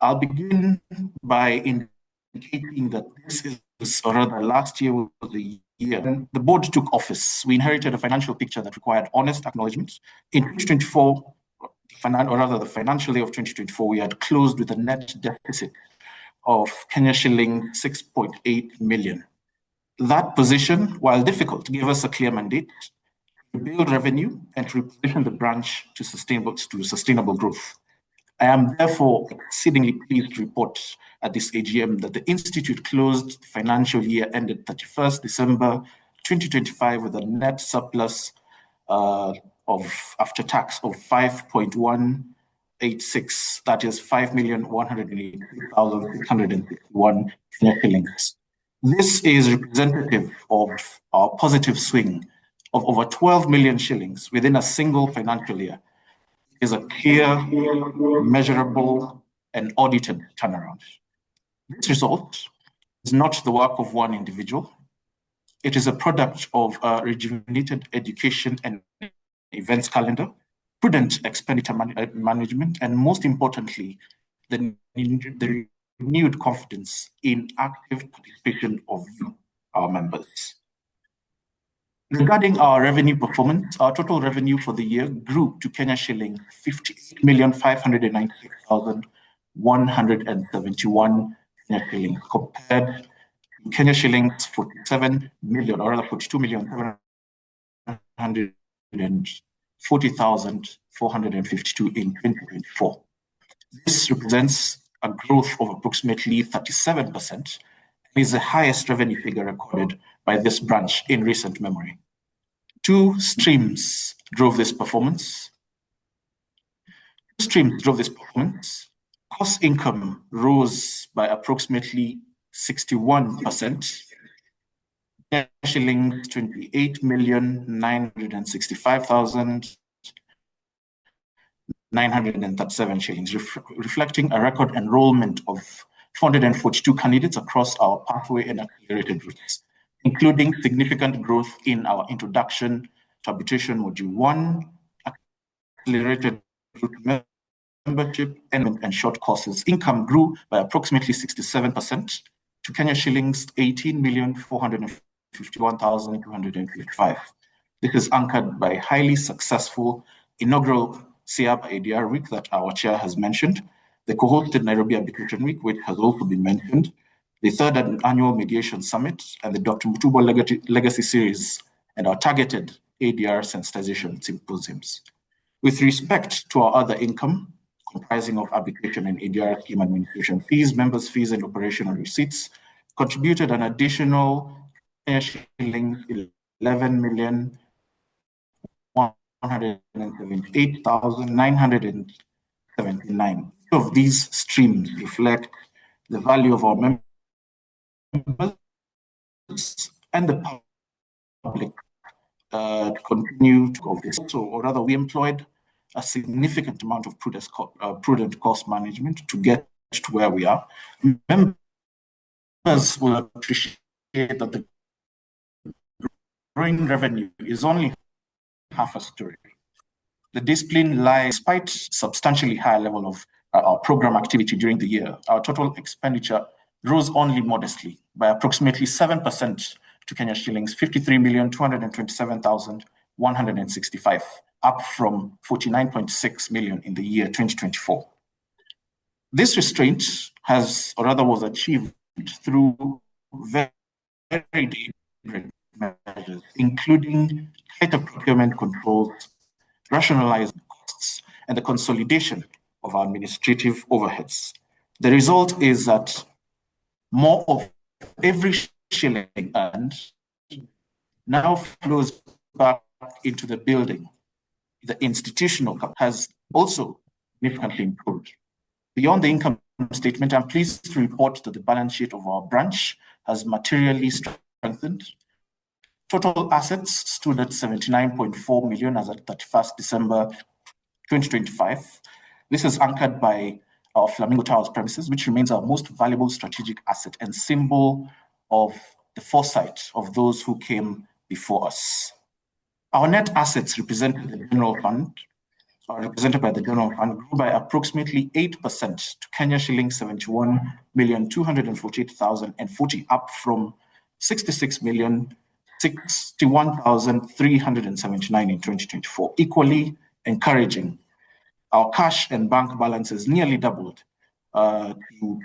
I'll begin by indicating that this is, or rather last year was the year when the board took office. We inherited a financial picture that required honest acknowledgement. In 2024, or rather the financial year of 2024, we had closed with a net deficit of Kenya shilling 6.8 million. That position, while difficult, gave us a clear mandate to build revenue and to reposition the branch to sustainable growth. I am therefore exceedingly pleased to report at this AGM that the Institute closed the financial year ended 31st December 2025 with a net surplus of after tax of 5.186, that is 5,180,661 shillings. This is representative of our positive swing of over 12 million shillings within a single financial year. It is a clear, measurable, and audited turnaround. This result is not the work of one individual. It is a product of a rejuvenated education and events calendar, prudent expenditure management, and most importantly, the renewed confidence in active participation of you, our members. Regarding our revenue performance, our total revenue for the year grew to Kenya shilling 58,596,171 shillings, compared to Kenya shillings 47 million, or rather 42,740,452 in 2024. This represents a growth of approximately 37% and is the highest revenue figure recorded by this branch in recent memory. Two streams drove this performance. streams drove this performance. Cost income rose by approximately 61%, shillings 28,965,937 shillings, reflecting a record enrollment of 442 candidates across our pathway and accelerated routes, including significant growth in our introduction to arbitration module 1, accelerated route membership, and short courses. Income grew by approximately 67% to Kenya shillings 18,451,255. This is anchored by highly successful inaugural Ciarb ADR week that our chair has mentioned, the co-hosted Nairobi Arbitration Week, which has also been mentioned, the third annual Mediation Summit, and the Dr. Mutubo Legacy Series, and our targeted ADR sensitization symposiums. With respect to our other income, comprising of arbitration and ADR scheme administration fees, members' fees, and operational receipts, contributed an additional shillings 11,178,979. Of these streams reflect the value of our members and the public to continue to go this. So, or rather, we employed a significant amount of prudent cost management to get to where we are. Members will appreciate that the growing revenue is only half a story. The discipline lies, despite substantially higher level of our program activity during the year, our total expenditure rose only modestly by approximately 7% to Kenya shillings 53,227,165, up from 49.6 million in the year 2024. This restraint has, or rather was achieved through very deliberate measures, including tighter procurement controls, rationalized costs, and the consolidation of our administrative overheads. The result is that more of every shilling earned now flows back into the building. The institutional has also significantly improved. Beyond the income statement, I'm pleased to report that the balance sheet of our branch has materially strengthened. Total assets stood at 79.4 million as at 31st December 2025. This is anchored by our Flamingo Towers premises, which remains our most valuable strategic asset and symbol of the foresight of those who came before us. Our net assets represented by the General Fund grew by approximately 8% to Kenya shillings 71,248,040, up from 66,061,379 in 2024. Equally encouraging, our cash and bank balances nearly doubled to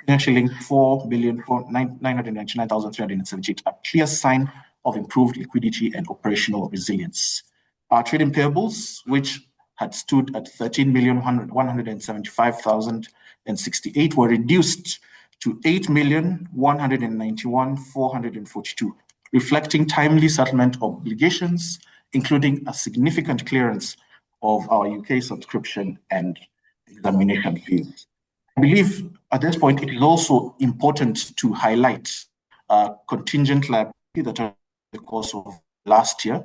Kenya shillings 4,999,378, a clear sign of improved liquidity and operational resilience. Our trading payables, which had stood at 13,175,068, were reduced to 8,191,442, reflecting timely settlement obligations, including a significant clearance of our UK subscription and examination fees. I believe at this point it is also important to highlight contingent liability that over the course of last year.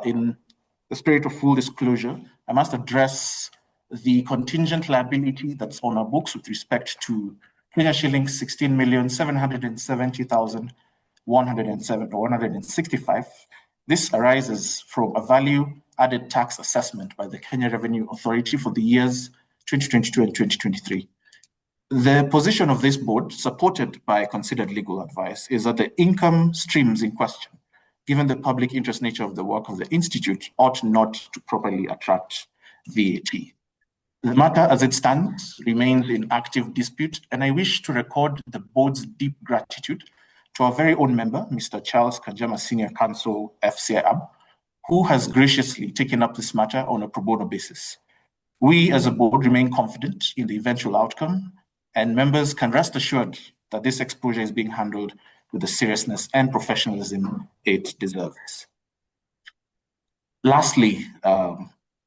In the spirit of full disclosure, I must address the contingent liability that's on our books with respect to Kenya shillings 16,770,165. This arises from a value-added tax assessment by the Kenya Revenue Authority for the years 2022 and 2023. The position of this board, supported by considered legal advice, is that the income streams in question, given the public interest nature of the work of the Institute, ought not to properly attract VAT. The matter as it stands remains in active dispute, and I wish to record the board's deep gratitude to our very own member, Mr. Charles Kajama, Senior Counsel, FCIAB, who has graciously taken up this matter on a pro bono basis. We as a board remain confident in the eventual outcome, and members can rest assured that this exposure is being handled with the seriousness and professionalism it deserves. Lastly,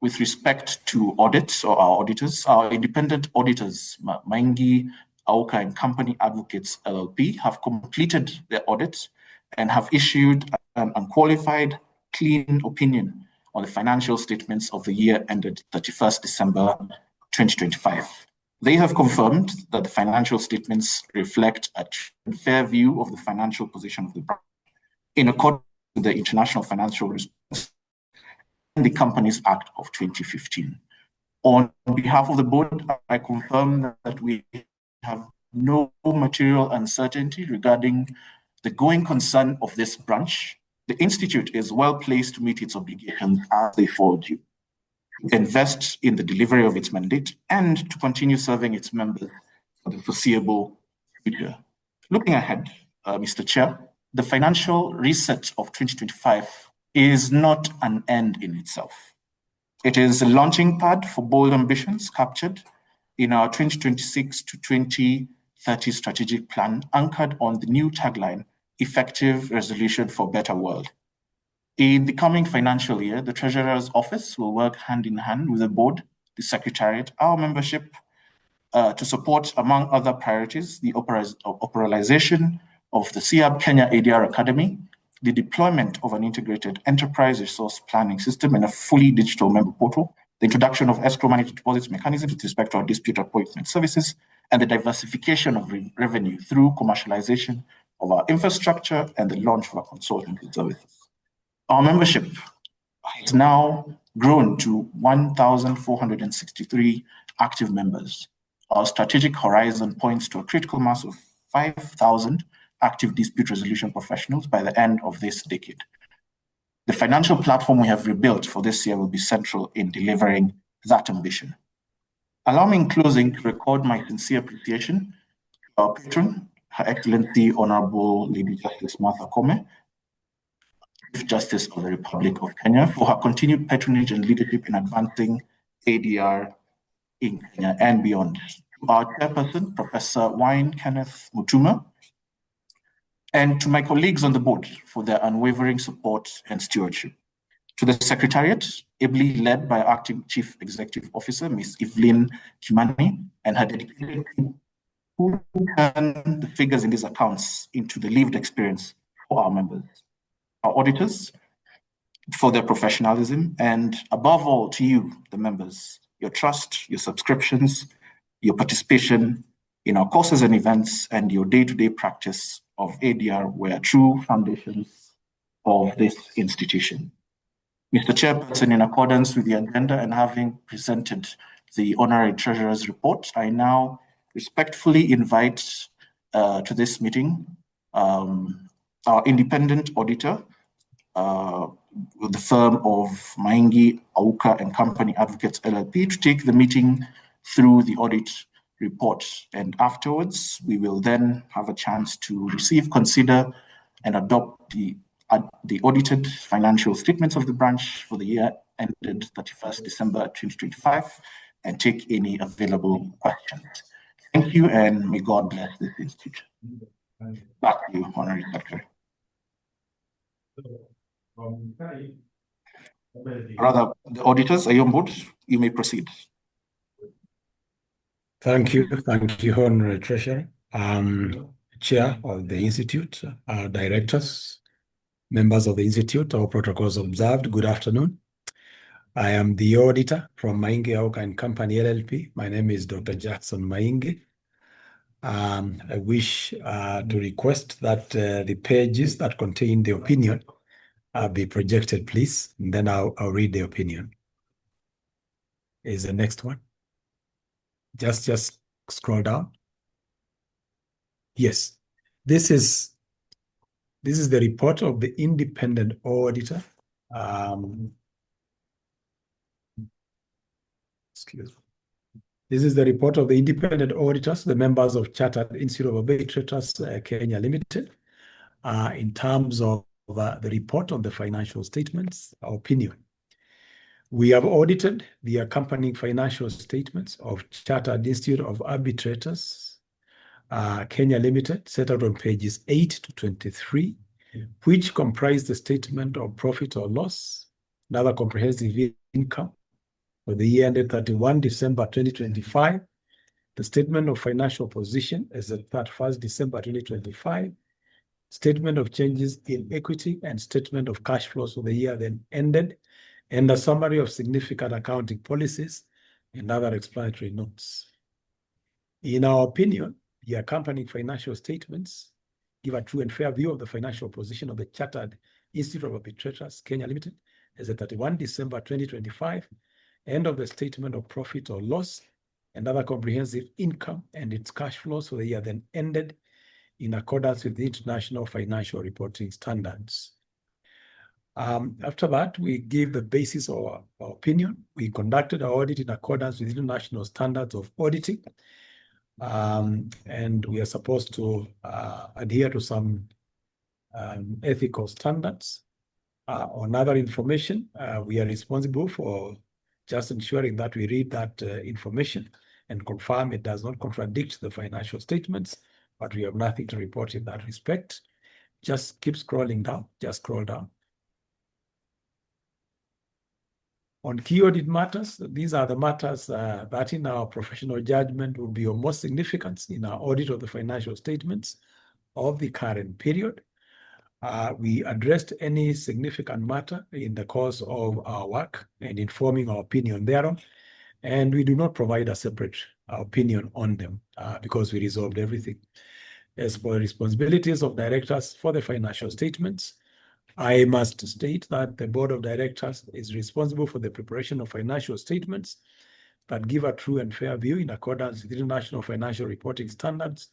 with respect to audits or our auditors, our independent auditors, Maingi, Auka and Company Advocates LLP, have completed their audits and have issued an unqualified, clean opinion on the financial statements of the year ended 31st December 2025. They have confirmed that the financial statements reflect a fair view of the financial position of the bank in accordance with the International Financial Responsibility and the Companies Act of 2015. On behalf of the board, I confirm that we have no material uncertainty regarding the going concern of this branch. The Institute is well placed to meet its obligations as they fall due, invest in the delivery of its mandate, and to continue serving its members for the foreseeable future. Looking ahead, Mr. Chair, the financial reset of 2025 is not an end in itself. It is a launching pad for bold ambitions captured in our 2026 to 2030 strategic plan, anchored on the new tagline, Effective Resolution for a Better World. In the coming financial year, the Treasurer's Office will work hand in hand with the board, the Secretariat, our membership, to support, among other priorities, the operationalization of the Ciarb Kenya ADR Academy, the deployment of an integrated enterprise resource planning system and a fully digital member portal, the introduction of escrow managed deposits mechanism with respect to our dispute appointment services, and the diversification of revenue through commercialization of our infrastructure and the launch of our consulting services. Our membership has now grown to 1,463 active members. Our strategic horizon points to a critical mass of 5,000 active dispute resolution professionals by the end of this decade. The financial platform we have rebuilt for this year will be central in delivering that ambition. Allow me in closing to record my sincere appreciation to our patron, Her Excellency Honorable Lady Justice Martha Koome, Chief Justice of the Republic of Kenya, for her continued patronage and leadership in advancing ADR in Kenya and beyond. To our chairperson, Professor Wine Kenneth Mutuma, and to my colleagues on the board for their unwavering support and stewardship. To the Secretariat, ably led by Acting Chief Executive Officer, Ms. Evelyn Kimani, and her dedicated team, who turn the figures in these accounts into the lived experience for our members. Our auditors, for their professionalism, and above all, to you, the members, your trust, your subscriptions, your participation in our courses and events, and your day-to-day practice of ADR were true foundations of this institution. Mr. Chairperson, in accordance with the agenda and having presented the Honorary Treasurer's report, I now respectfully invite to this meeting our independent auditor, with the firm of Maingi, Auka and Company Advocates LLP, to take the meeting through the audit report. And afterwards, we will then have a chance to receive, consider, and adopt the audited financial statements of the branch for the year ended 31st December 2025, and take any available questions. Thank you, and may God bless this institution. Back to you, Honorary Secretary. Rather, the auditors, are you on board? You may proceed. Thank you, Honorary Treasurer, Chair of the Institute, directors, members of the Institute, our protocols observed. Good afternoon. I am the auditor from Maingi, Auka and Company LLP. My name is Dr. Jackson Maingi. I wish to request that the pages that contain the opinion be projected, please, and then I'll read the opinion. Is the next one. Just scroll down. Yes, this is the report of the independent auditor. Excuse me. This is the report of the independent auditors, the members of Chartered Institute of Arbitrators, Kenya Limited, in terms of the report on the financial statements, our opinion. We have audited the accompanying financial statements of Chartered Institute of Arbitrators, Kenya Limited, set out on pages 8 to 23, which comprise the statement of profit or loss, another comprehensive income, for the year ended 31 December 2025, the statement of financial position as at 31st December 2025, statement of changes in equity and statement of cash flows for the year then ended, and a summary of significant accounting policies and other explanatory notes. In our opinion, the accompanying financial statements give a true and fair view of the financial position of the Chartered Institute of Arbitrators, Kenya Limited, as at 31 December 2025, and of the statement of profit or loss and other comprehensive income and its cash flows for the year then ended in accordance with the international financial reporting standards. After that, we gave the basis of our opinion. We conducted our audit in accordance with international standards of auditing, and we are supposed to adhere to some ethical standards. On other information, we are responsible for just ensuring that we read that information and confirm it does not contradict the financial statements, but we have nothing to report in that respect. Just keep scrolling down, just scroll down. On key audit matters, these are the matters that in our professional judgment will be of most significance in our audit of the financial statements of the current period. We addressed any significant matter in the course of our work and informing our opinion thereon, and we do not provide a separate opinion on them because we resolved everything. As for the responsibilities of directors for the financial statements, I must state that the board of directors is responsible for the preparation of financial statements that give a true and fair view in accordance with international financial reporting standards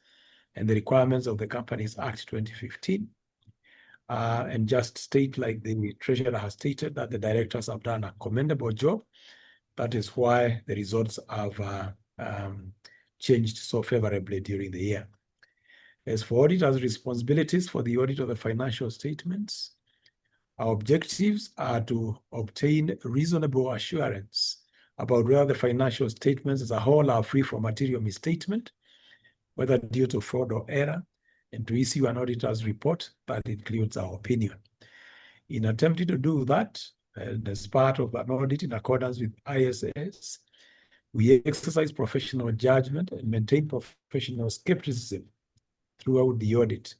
and the requirements of the Companies Act 2015. And just state, like the treasurer has stated, that the directors have done a commendable job. That is why the results have changed so favorably during the year. As for auditors' responsibilities for the audit of the financial statements, our objectives are to obtain reasonable assurance about whether the financial statements as a whole are free from material misstatement, whether due to fraud or error, and to issue an auditor's report that includes our opinion. In attempting to do that, and as part of an audit in accordance with ISS, we exercise professional judgment and maintain professional skepticism throughout the audit.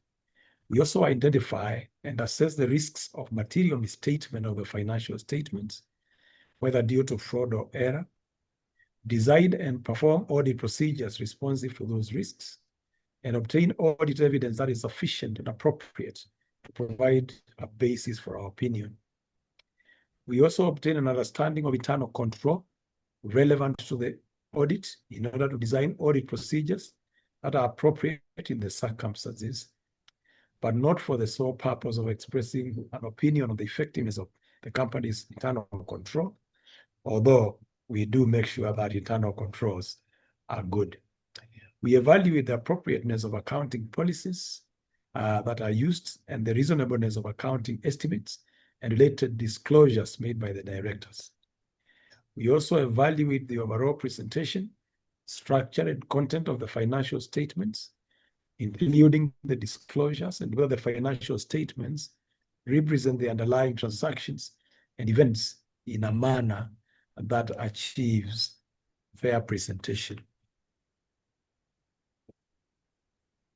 We also identify and assess the risks of material misstatement of the financial statements, whether due to fraud or error, design and perform audit procedures responsive to those risks, and obtain audit evidence that is sufficient and appropriate to provide a basis for our opinion. We also obtain an understanding of internal control relevant to the audit in order to design audit procedures that are appropriate in the circumstances, but not for the sole purpose of expressing an opinion on the effectiveness of the company's internal control, although we do make sure that internal controls are good. We evaluate the appropriateness of accounting policies that are used and the reasonableness of accounting estimates and related disclosures made by the directors. We also evaluate the overall presentation, structure, and content of the financial statements, including the disclosures and whether the financial statements represent the underlying transactions and events in a manner that achieves fair presentation.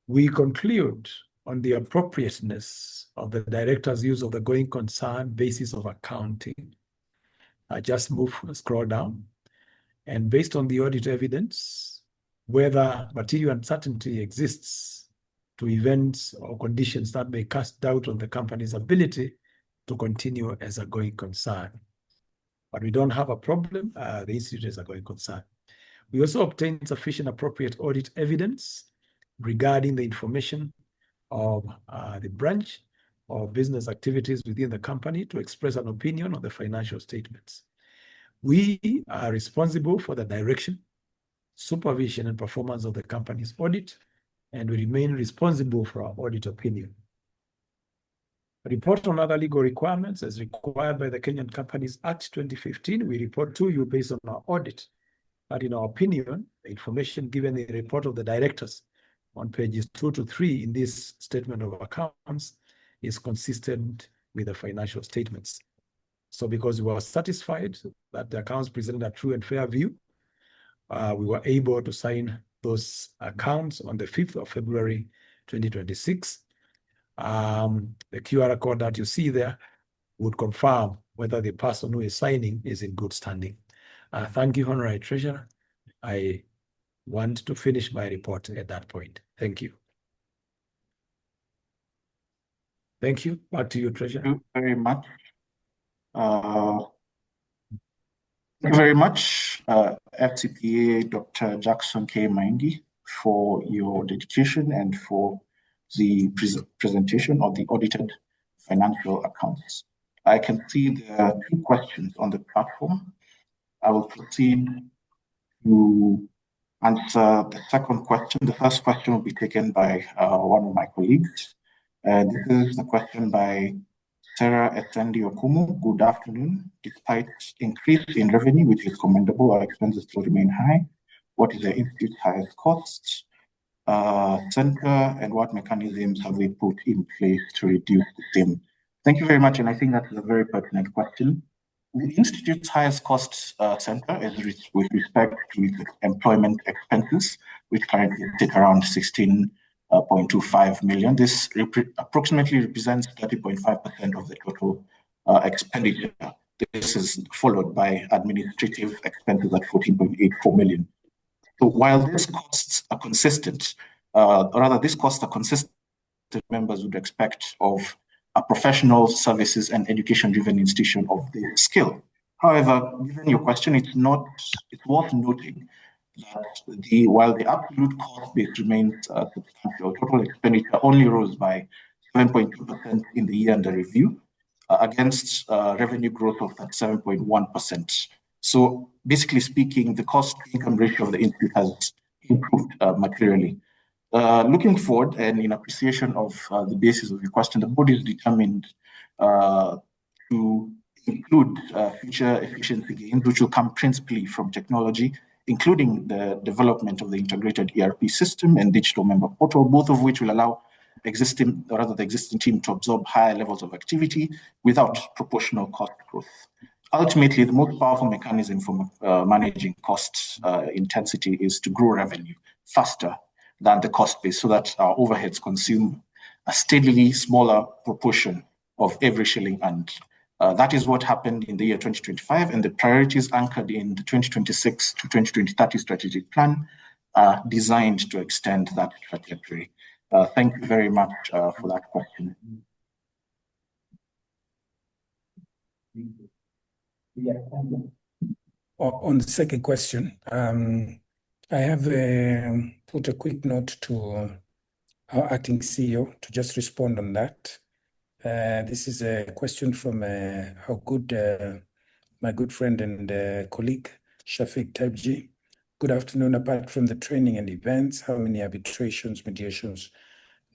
We conclude on the appropriateness of the director's use of the going concern basis of accounting. I just scroll down. And based on the audit evidence, whether material uncertainty exists to events or conditions that may cast doubt on the company's ability to continue as a going concern. But we don't have a problem. The institute is a going concern. We also obtain sufficient appropriate audit evidence regarding the information of the branch of business activities within the company to express an opinion on the financial statements. We are responsible for the direction, supervision, and performance of the company's audit, and we remain responsible for our audit opinion. Report on other legal requirements as required by the Kenyan Companies Act 2015. We report to you based on our audit. But in our opinion, the information given in the report of the directors on pages 2 to 3 in this statement of accounts is consistent with the financial statements. So because we were satisfied that the accounts presented a true and fair view, we were able to sign those accounts on the 5th of February, 2026. The QR code that you see there would confirm whether the person who is signing is in good standing. Thank you, Honorary Treasurer. I want to finish my report at that point. Thank you. Thank you. Back to you, Treasurer. Thank you very much. Thank you very much, FCPA Dr. Jackson K. Maingi, for your dedication and for the presentation of the audited financial accounts. I can see there are 2 questions on the platform. I will proceed to answer the second question. The first question will be taken by one of my colleagues. This is the question by Sarah Etendi Okumu. Good afternoon. Despite increase in revenue, which is commendable, our expenses still remain high. What is the institute's highest costs center, and what mechanisms have we put in place to reduce the same? Thank you very much, and I think that's a very pertinent question. The institute's highest costs center is with respect to its employment expenses, which currently sit around 16.25 million. This approximately represents 30.5% of the total expenditure. This is followed by administrative expenses at 14.84 million. So while these costs are consistent, members would expect of a professional services and education-driven institution of this skill. However, given your question, it's worth noting that while the absolute cost base remains substantial, total expenditure only rose by 7.2% in the year under review, against revenue growth of 7.1%. So basically speaking, the cost-income ratio of the institute has improved materially. Looking forward, and in appreciation of the basis of your question, the board is determined to include future efficiency gains, which will come principally from technology, including the development of the integrated ERP system and digital member portal, both of which will allow the existing team to absorb higher levels of activity without proportional cost growth. Ultimately, the most powerful mechanism for managing cost intensity is to grow revenue faster than the cost base, so that our overheads consume a steadily smaller proportion of every shilling earned. That is what happened in the year 2025, and the priorities anchored in the 2026 to 2030 strategic plan are designed to extend that trajectory. Thank you very much for that question. On the second question, I have put a quick note to our acting CEO to just respond on that. This is a question from my good friend and colleague, Shafiq Tabji. Good afternoon. Apart from the training and events, how many arbitrations, mediations,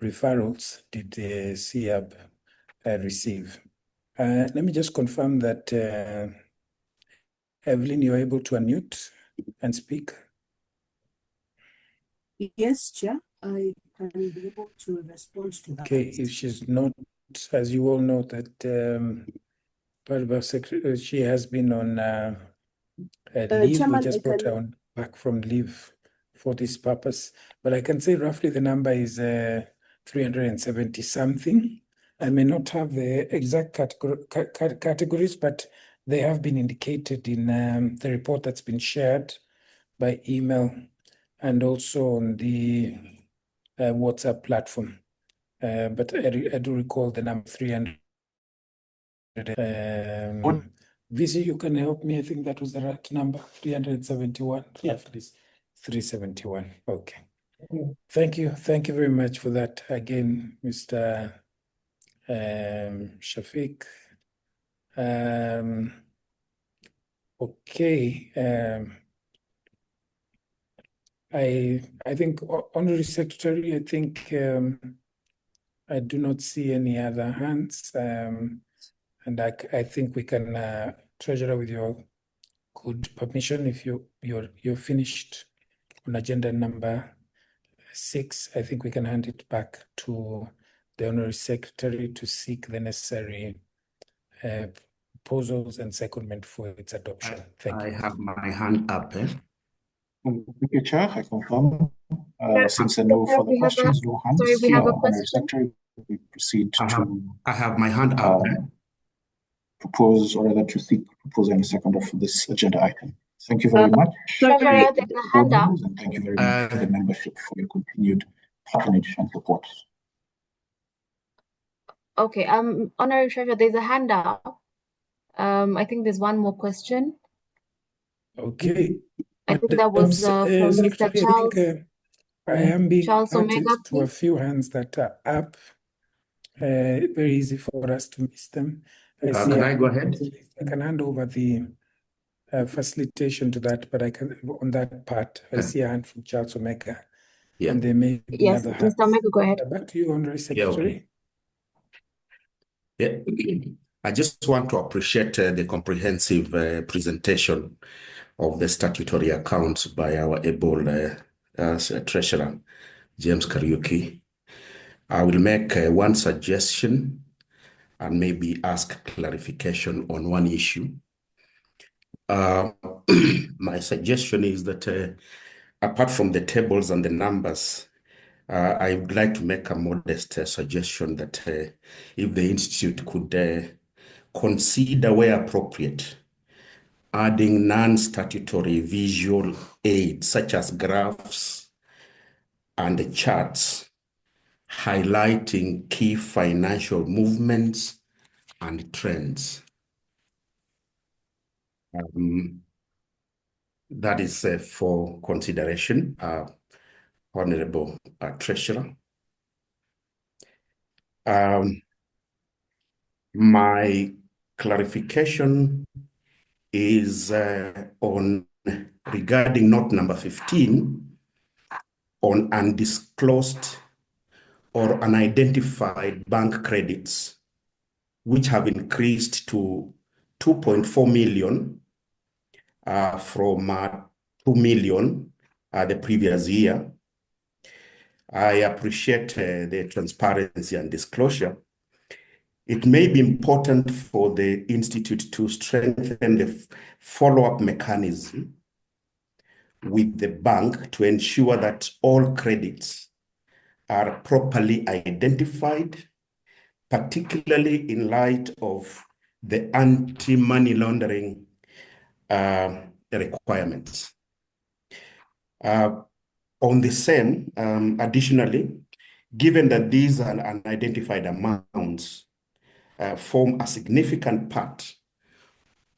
referrals did the Ciarb receive? Let me just confirm that, Evelyn, you're able to unmute and speak. Yes, Chair, I can be able to respond to that. Okay, if she's not, as you all know, that part of our secretary, she has been on leave. Chairman, we just brought her on back from leave for this purpose. But I can say roughly the number is 370 something. I may not have the exact categories, but they have been indicated in the report that's been shared by email and also on the WhatsApp platform. But I do recall the number 300. VC, you can help me. I think that was the right number, 371. Yeah, please. 371. Okay. Thank you. Thank you very much for that. Again, Mr. Shafiq. Okay. I think, Honorary Secretary, I think I do not see any other hands. And I think we can, Treasurer, with your good permission, if you're finished on agenda number 6, I think we can hand it back to the Honorary Secretary to seek the necessary proposals and secondment for its adoption. Thank you. I have my hand up. Thank you, Chair. I confirm. Since there are no further questions, no hands, sorry, we have a Honorary question. Secretary, we proceed I have my hand up. propose, or rather to seek proposal and second of this agenda item. Thank you very much. Treasurer, there's a hand up. And thank you very much for the membership for your continued patronage and support. Okay, Honorary Treasurer, there's a hand up. I think there's one more question. Okay. I think that was from Mr. Secretary, Charles. I think I am being Charles added Omega, to a please. few hands that are up. Very easy for us to miss them. Can I go ahead? I can hand over the facilitation to that, but I can, on that part, I see a hand from Charles Omega. Yeah. And there may be Yes, other hands. Mr. Omega, go ahead. Back to you, Honorary Secretary. Yeah. I just want to appreciate the comprehensive presentation of the statutory accounts by our able Treasurer, James Kariuki. I will make one suggestion and maybe ask clarification on one issue. My suggestion is that apart from the tables and the numbers, I would like to make a modest suggestion that if the Institute could consider, where appropriate, adding non-statutory visual aids such as graphs and charts highlighting key financial movements and trends. That is for consideration, Honorable Treasurer. My clarification is on regarding note number 15 on undisclosed or unidentified bank credits, which have increased to 2.4 million from 2 million the previous year. I appreciate the transparency and disclosure. It may be important for the Institute to strengthen the follow-up mechanism with the bank to ensure that all credits are properly identified, particularly in light of the anti-money laundering requirements. On the same, additionally, given that these are unidentified amounts form a significant part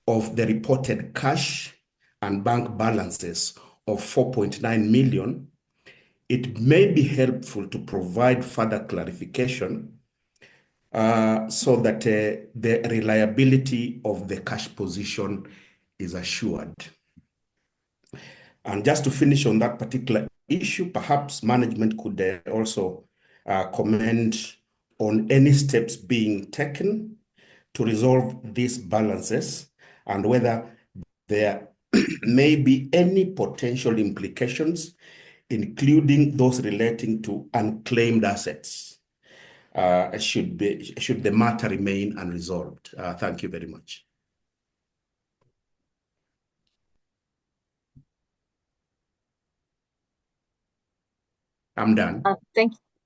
of the reported cash and bank balances of 4.9 million, it may be helpful to provide further clarification so that the reliability of the cash position is assured. And just to finish on that particular issue, perhaps management could also comment on any steps being taken to resolve these balances and whether there may be any potential implications, including those relating to unclaimed assets, should the matter remain unresolved. Thank you very much. I'm done.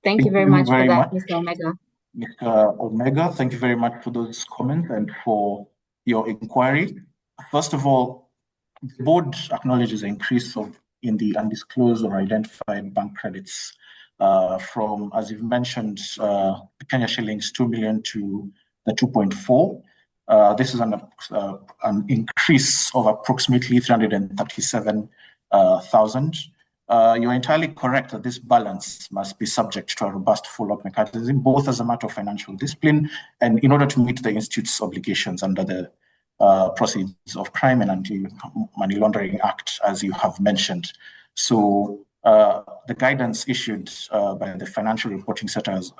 Thank you very much for that, Mr. Omega. Mr. Omega, thank you very much for those comments and for your inquiry. First of all, the board acknowledges the increase in the undisclosed or identified bank credits from, as you've mentioned, Kenya shillings 2 million to the 2.4. This is an increase of approximately 337,000. You're entirely correct that this balance must be subject to a robust follow-up mechanism, both as a matter of financial discipline and in order to meet the Institute's obligations under the Proceeds of Crime and Anti-Money Laundering Act, as you have mentioned. So the guidance issued by the Financial Reporting Center as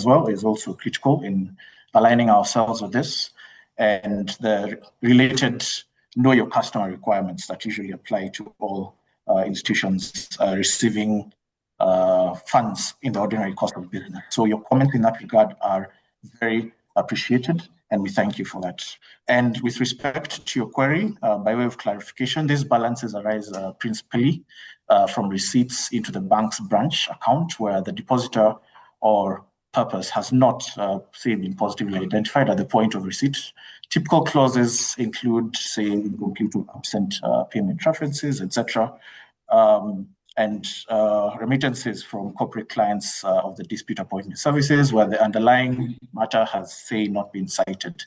well is also critical in aligning ourselves with this and the related know your customer requirements that usually apply to all institutions receiving funds in the ordinary course of business. So your comments in that regard are very appreciated. and we thank you for that. And with respect to your query, by way of clarification, these balances arise principally from receipts into the bank's branch account where the depositor or purpose has not, say, been positively identified at the point of receipt. Typical clauses include, say, incomplete or absent payment references, etc., and remittances from corporate clients of the dispute appointment services where the underlying matter has, say, not been cited.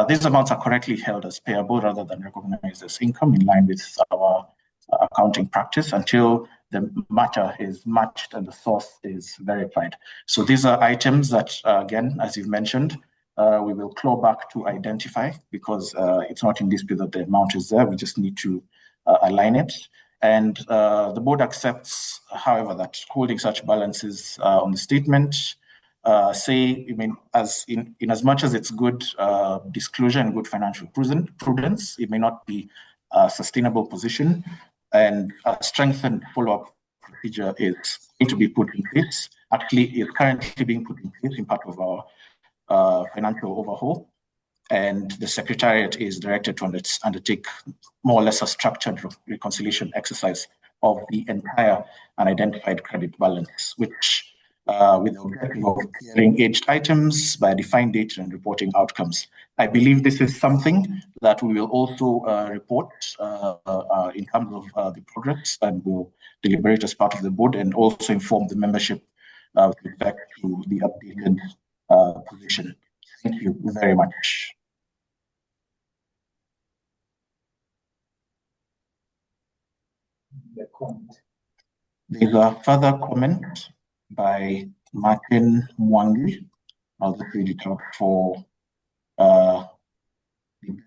These amounts are correctly held as payable rather than recognized as income in line with our accounting practice until the matter is matched and the source is verified. So these are items that, again, as you've mentioned, we will claw back to identify because it's not in dispute that the amount is there. We just need to align it. And the board accepts, however, that holding such balances on the statement, in as much as it's good disclosure and good financial prudence, it may not be a sustainable position, and a strengthened follow-up procedure is going to be put in place. Actually, it's currently being put in place in part of our financial overhaul, and the Secretariat is directed to undertake more or less a structured reconciliation exercise of the entire unidentified credit balance, which with the objective of clearing aged items by a defined date and reporting outcomes. I believe this is something that we will also report in terms of the progress, and we'll deliberate as part of the board and also inform the membership with respect to the updated position. Thank you very much. There's a further comment by Martin Mwangi. I'll just read it out for the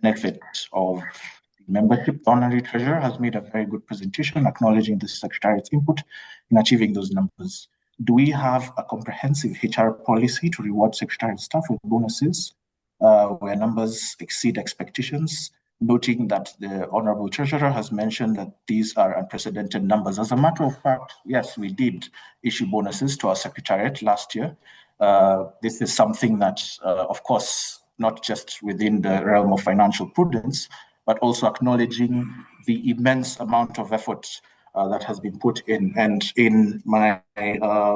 benefit of the membership. The Honorary Treasurer has made a very good presentation acknowledging the Secretariat's input in achieving those numbers. Do we have a comprehensive HR policy to reward Secretariat staff with bonuses where numbers exceed expectations? Noting that the Honorable Treasurer has mentioned that these are unprecedented numbers. As a matter of fact, yes, we did issue bonuses to our Secretariat last year. This is something that, of course, not just within the realm of financial prudence, but also acknowledging the immense amount of effort that has been put in. And in my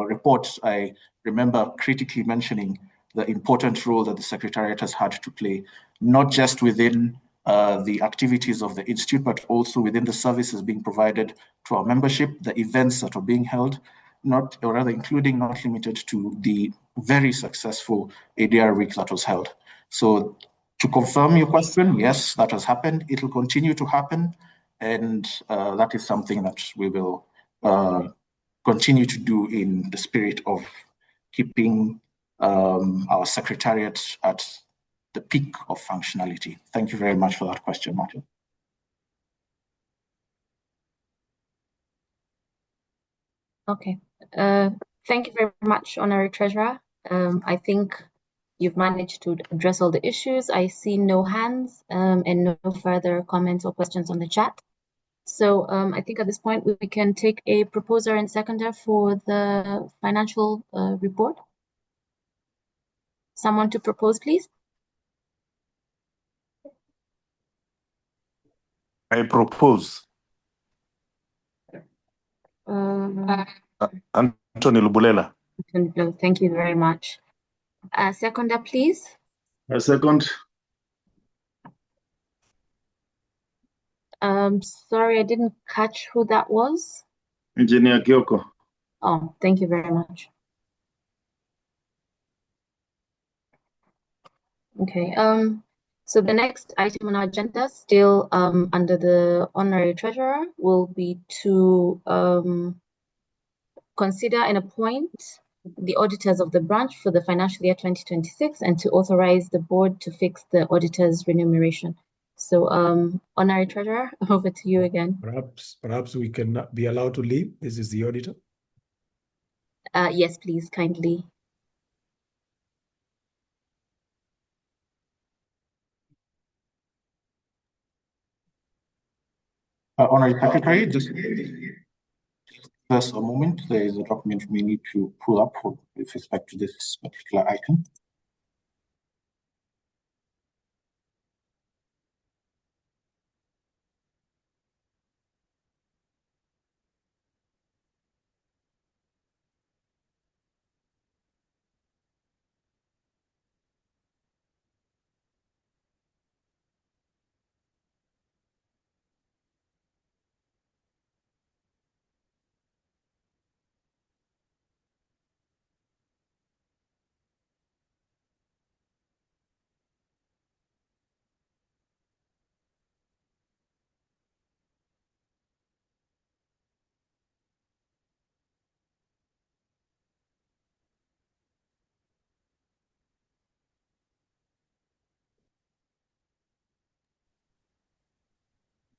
report, I remember critically mentioning the important role that the Secretariat has had to play, not just within the activities of the Institute, but also within the services being provided to our membership, the events that are being held, including not limited to the very successful ADR week that was held. So to confirm your question, yes, that has happened. It will continue to happen. And that is something that we will continue to do in the spirit of keeping our Secretariat at the peak of functionality. Thank you very much for that question, Martin. Okay. Thank you very much, Honorary Treasurer. I think you've managed to address all the issues. I see no hands and no further comments or questions on the chat. So I think at this point we can take a proposer and seconder for the financial report. Someone to propose, please. I propose. Anthony Lubulela. Thank you very much. Seconder, please. A second. Sorry, I didn't catch who that was. Engineer Kyoko. Oh, thank you very much. Okay. So the next item on our agenda, still under the Honorary Treasurer, will be to consider and appoint the auditors of the branch for the financial year 2026 and to authorize the board to fix the auditor's remuneration. So, Honorary Treasurer, over to you again. Perhaps we can be allowed to leave. This is the auditor. Yes, please, kindly. Honorary Secretary, just a moment. There is a document we need to pull up with respect to this particular item.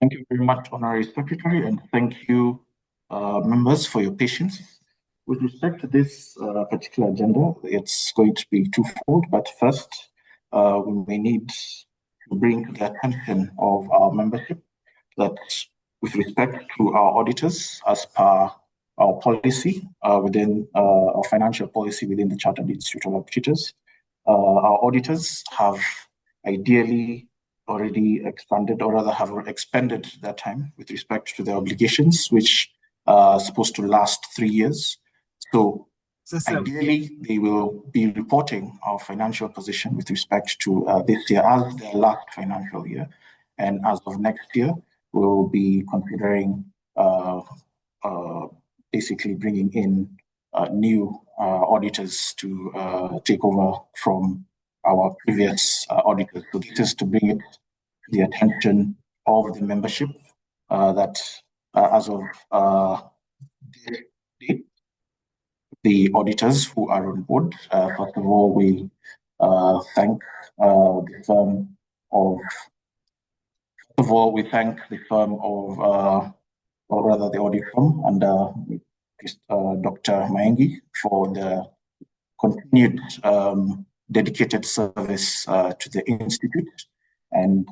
Thank you very much, Honorary Secretary, and thank you, members, for your patience. With respect to this particular agenda, it's going to be twofold, but first, we may need to bring to the attention of our membership that with respect to our auditors, as per our policy within our financial policy within the Chartered Institute of Arbitrators, our auditors have ideally already expanded, or rather have expended their time with respect to their obligations, which are supposed to last 3 years. So ideally, they will be reporting our financial position with respect to this year as their last financial year. And as of next year, we'll be considering basically bringing in new auditors to take over from our previous auditors. So this is to bring it to the attention of the membership that as of the auditors who are on board. First of all, we thank the firm of. First of all, we thank the firm of, or rather the audit firm under Dr. Maingi for the continued dedicated service to the institute, and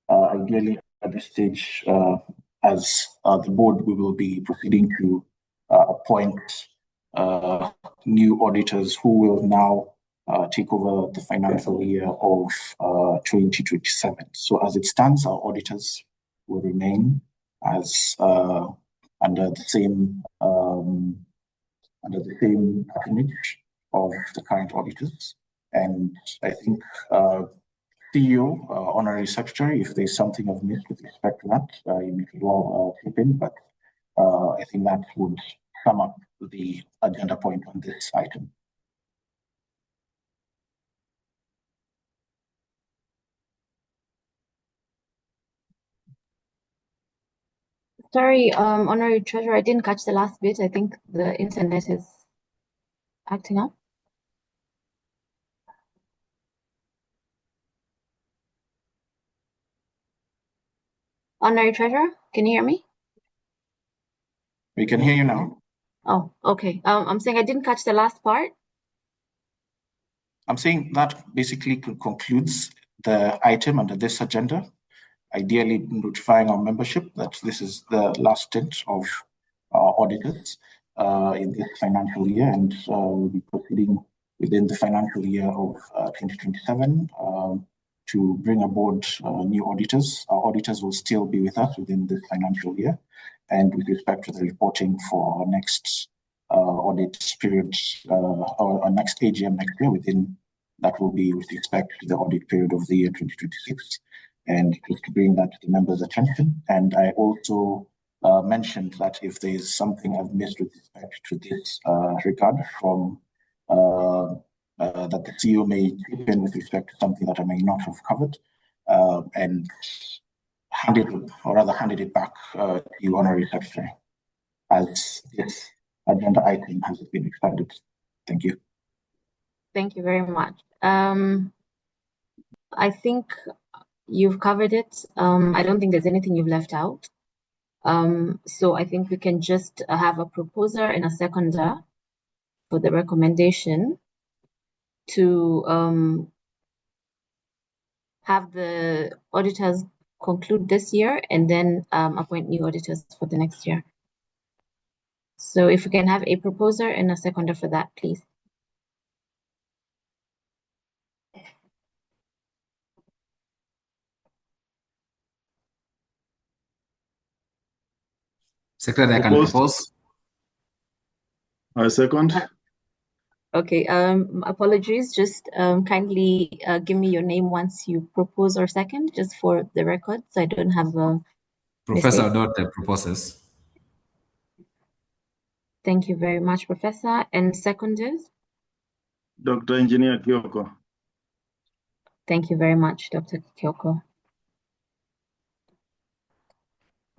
ideally at this stage, as the board, we will be proceeding to appoint new auditors who will now take over the financial year of 2027. So as it stands, our auditors will remain as under the same patronage of the current auditors. And I think CEO, Honorary Secretary, if there's something I've missed with respect to that, you may well chip in, but I think that would sum up the agenda point on this item. Sorry, Honorary Treasurer, I didn't catch the last bit. I think the internet is acting up. Honorary Treasurer, can you hear me? We can hear you now. Oh, okay. I'm saying I didn't catch the last part. I'm saying that basically concludes the item under this agenda, ideally notifying our membership that this is the last stint of our auditors in this financial year, and we'll be proceeding within the financial year of 2027 to bring aboard new auditors. Our auditors will still be with us within this financial year, and with respect to the reporting for our next audit period, or our next AGM next year, within that will be with respect to the audit period of the year 2026, and just to bring that to the members' attention. And I also mentioned that if there is something I've missed with respect to this regard from that the CEO may chip in with respect to something that I may not have covered, and handed it back to you, Honorary Secretary, as this agenda item has been expanded. Thank you. Thank you very much. I think you've covered it. I don't think there's anything you've left out. So I think we can just have a proposer and a seconder for the recommendation to have the auditors conclude this year and then appoint new auditors for the next year. So if we can have a proposer and a seconder for that, please. Secretary, I can propose. I second. Okay, apologies. Just kindly give me your name once you propose or second, just for the record, so I don't have a Professor mistake. Dot proposes. Thank you very much, Professor. And seconders? Dr. Engineer Kyoko. Thank you very much, Dr. Kyoko.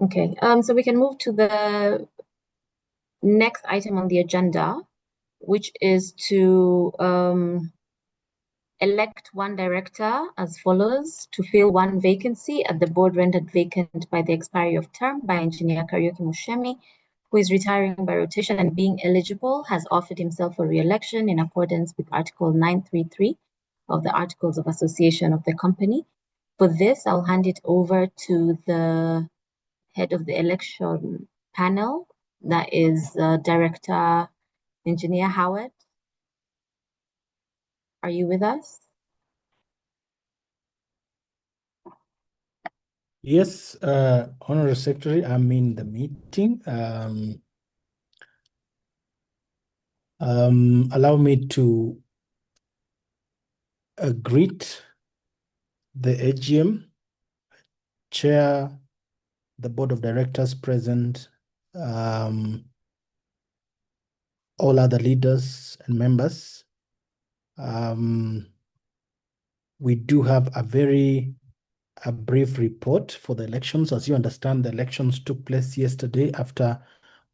Okay, so we can move to the next item on the agenda, which is to elect one director as follows to fill one vacancy at the board rendered vacant by the expiry of term by Engineer Kariuki Mushemi, who is retiring by rotation and being eligible has offered himself for re-election in accordance with Article 933 of the Articles of Association of the company. For this, I'll hand it over to the head of the election panel, that is Director Engineer Howard. Are you with us? Yes, Honorable Secretary, I'm in the meeting. Allow me to greet the AGM, chair the board of directors present, all other leaders and members. We do have a brief report for the elections. As you understand, the elections took place yesterday after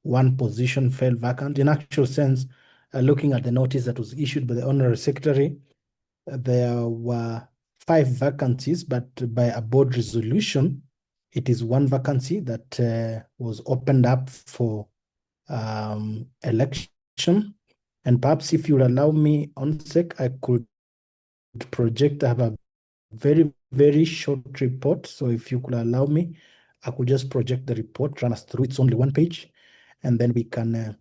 one position fell vacant. In actual sense, looking at the notice that was issued by the Honorary Secretary, there were 5 vacancies, but by a board resolution, it is 1 vacancy that was opened up for election. And perhaps if you would allow me on sec, I could project. I have a very, very short report. So if you could allow me, I could just project the report, run us through. It's only 1 page, and then we can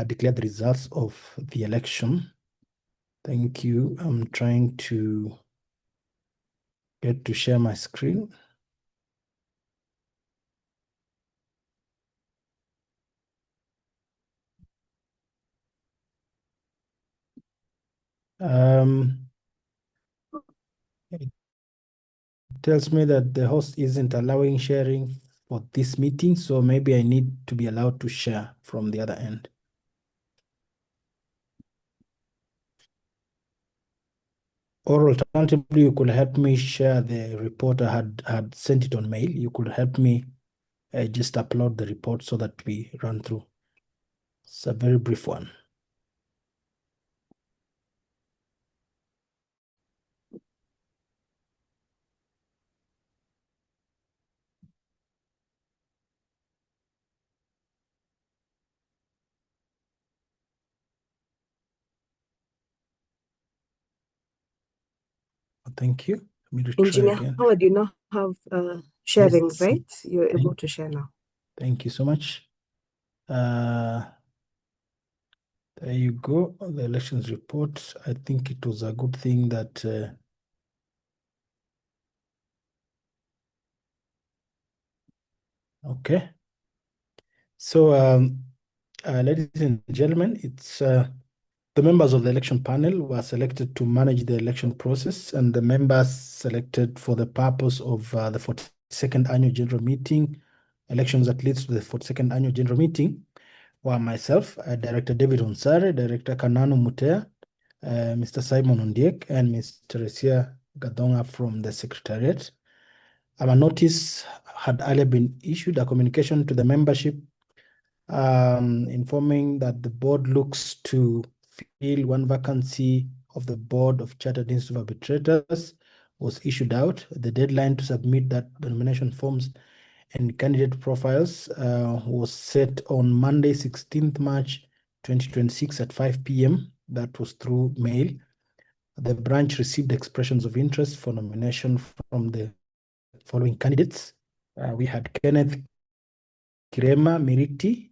declare the results of the election. Thank you. I'm trying to get to share my screen. It tells me that the host isn't allowing sharing for this meeting, so maybe I need to be allowed to share from the other end. Or alternatively, you could help me share the report. I had sent it on mail. You could help me just upload the report so that we run through. It's a very brief one. Thank you. Let me try Engineer again. Howard, you now have sharing, Yes. right? You're able to share now. Thank you so much. There you go. The elections report. I think it was a good thing that okay. So, ladies and gentlemen, it's the members of the election panel were selected to manage the election process, and the members selected for the purpose of the 42nd Annual General Meeting, elections that leads to the 42nd Annual General Meeting, were myself, Director David Onsare, Director Kananu Mutea, Mr. Simon Ondiek, and Mr. Resia Gadonga from the Secretariat. A notice had earlier been issued, a communication to the membership informing that the board looks to fill 1 vacancy of the board of Chartered Institute of Arbitrators was issued out. The deadline to submit that nomination forms and candidate profiles was set on Monday, 16th March 2026 at 5 p.m. That was through mail. The branch received expressions of interest for nomination from the following candidates. We had Kenneth Kirema Miriti,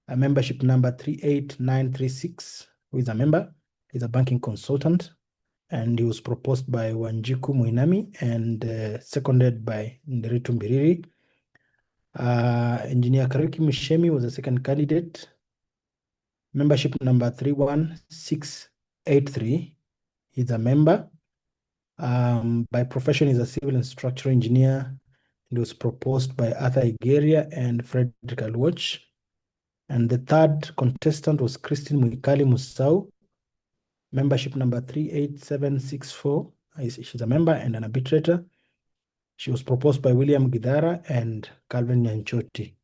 a membership number 38936, who is a member. He's a banking consultant, and he was proposed by Wanjiku Muinami and seconded by Nderitu Mbiriri. Engineer Kariuki Mushemi was the second candidate. Membership number 31683. He's a member. By profession, he's a civil and structural engineer. It was proposed by Arthur Igeria and Frederick Alwatch. And the third contestant was Christine Mwikali Musau, membership number 38764. She's a member and an arbitrator. She was proposed by William Gidara and Calvin Nyanchoti.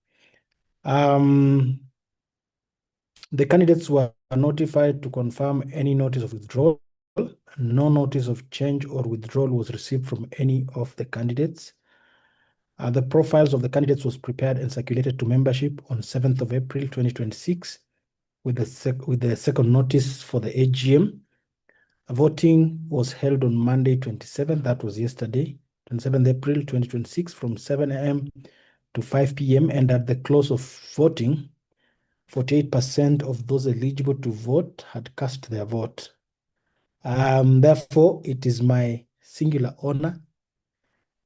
The candidates were notified to confirm any notice of withdrawal No notice of change or withdrawal was received from any of the candidates. The profiles of the candidates was prepared and circulated to membership on 7th of April 2026 with the second notice for the AGM. Voting was held on Monday 27th, that was yesterday, 27th April 2026 from 7 a.m. to 5 p.m. and at the close of voting, 48% of those eligible to vote had cast their vote. Therefore, it is my singular honor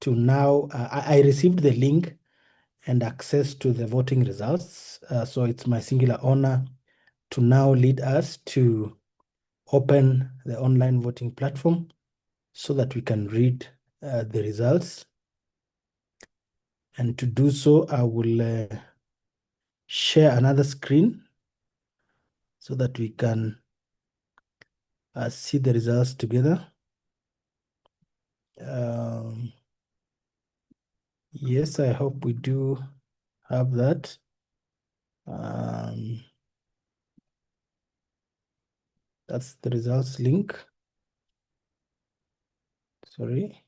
to now, I received the link and access to the voting results. So it's my singular honor to now lead us to open the online voting platform so that we can read the results. And to do so, I will share another screen so that we can see the results together. Yes, I hope we do have that. That's the results link. Sorry.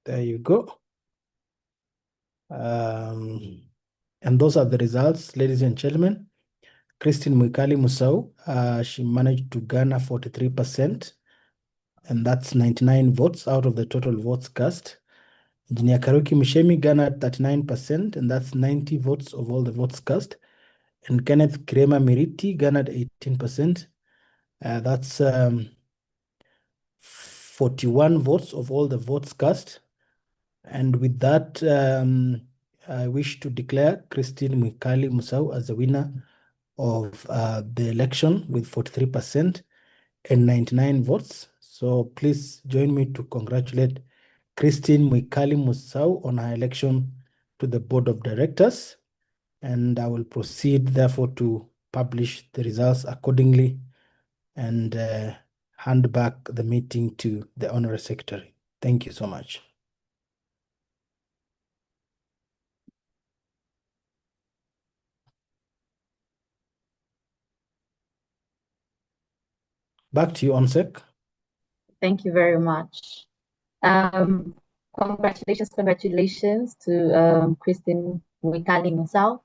There you go. And those are the results, ladies and gentlemen. Christine Mwikali Musau, she managed to garner 43%, and that's 99 votes out of the total votes cast. Engineer Karuki Mushemi garnered 39%, and that's 90 votes of all the votes cast. And Kenneth Krema Miriti garnered 18%. That's 41 votes of all the votes cast. And with that, I wish to declare Christine Mwikali Musau as the winner of the election with 43% and 99 votes. So please join me to congratulate Christine Mwikali Musau on her election to the board of directors. And I will proceed therefore to publish the results accordingly and hand back the meeting to the Honorary Secretary. Thank you so much. Back to you, Onsek. Thank you very much. Congratulations to Christine Mwikali Musau,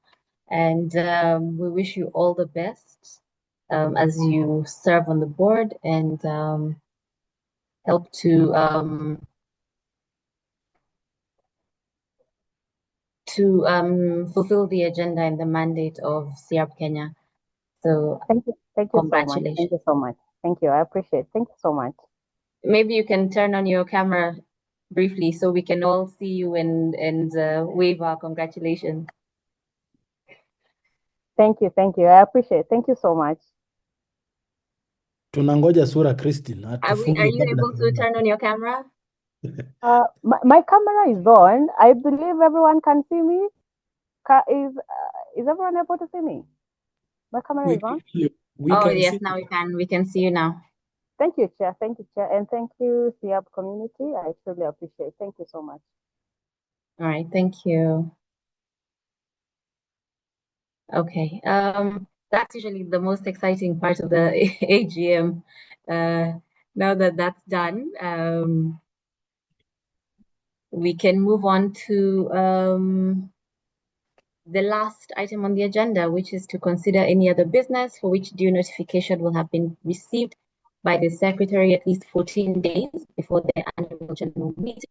and we wish you all the best as you serve on the board and help to fulfill the agenda and the mandate of Ciarb Kenya. So thank you congratulations. Thank you so much. Thank you. I appreciate it. Thank you so much. Maybe you can turn on your camera briefly so we can all see you and wave our congratulations. Thank you. I appreciate it. Thank you so much. Tunangoja sura Christine. Are you able to turn on your camera? My camera is on. I believe everyone can see me. Is everyone able to see me? My camera is on. Yes, now we can. We can see you now. Thank you, Chair. Thank you, Chair. And thank you, Ciarb community. I truly appreciate it. Thank you so much. All right. Thank you. Okay. That's usually the most exciting part of the AGM. Now that that's done, we can move on to the last item on the agenda, which is to consider any other business for which due notification will have been received by the Secretary at least 14 days before the annual general meeting.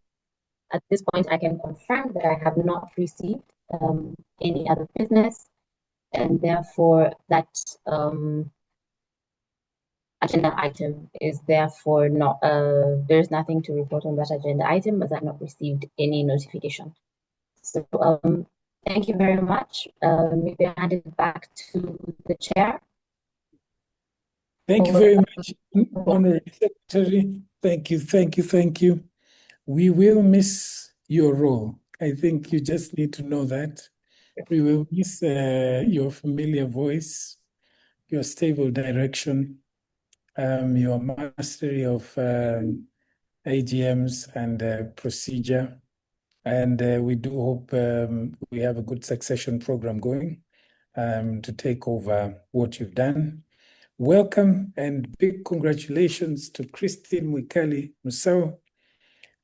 At this point, I can confirm that I have not received any other business, and therefore that agenda item is therefore not, there's nothing to report on that agenda item as I've not received any notification. So thank you very much. Maybe I hand it back to the chair. Thank you very much, Honorary Secretary. Thank you. We will miss your role. I think you just need to know that. We will miss your familiar voice, your stable direction, your mastery of AGMs and procedure. And we do hope we have a good succession program going to take over what you've done. Welcome and big congratulations to Christine Mwikali Musau.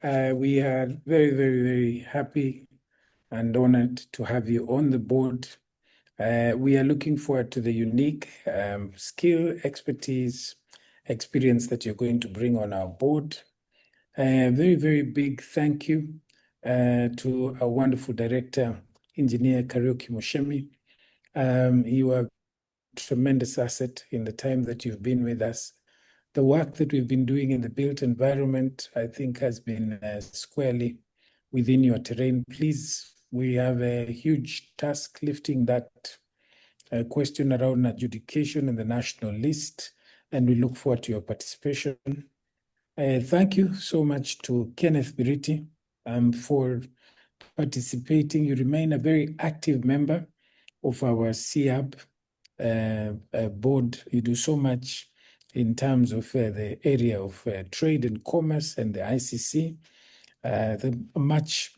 We are very, very, very happy and honored to have you on the board. We are looking forward to the unique skill, expertise, experience that you're going to bring on our board. Very, very big thank you to our wonderful director, Engineer Kariuki Mushemi. You are a tremendous asset in the time that you've been with us. The work that we've been doing in the built environment, I think, has been squarely within your terrain. Please, we have a huge task lifting that question around adjudication in the national list, and we look forward to your participation. Thank you so much to Kenneth Biriti for participating. You remain a very active member of our Ciarb board. You do so much in terms of the area of trade and commerce and the ICC. The much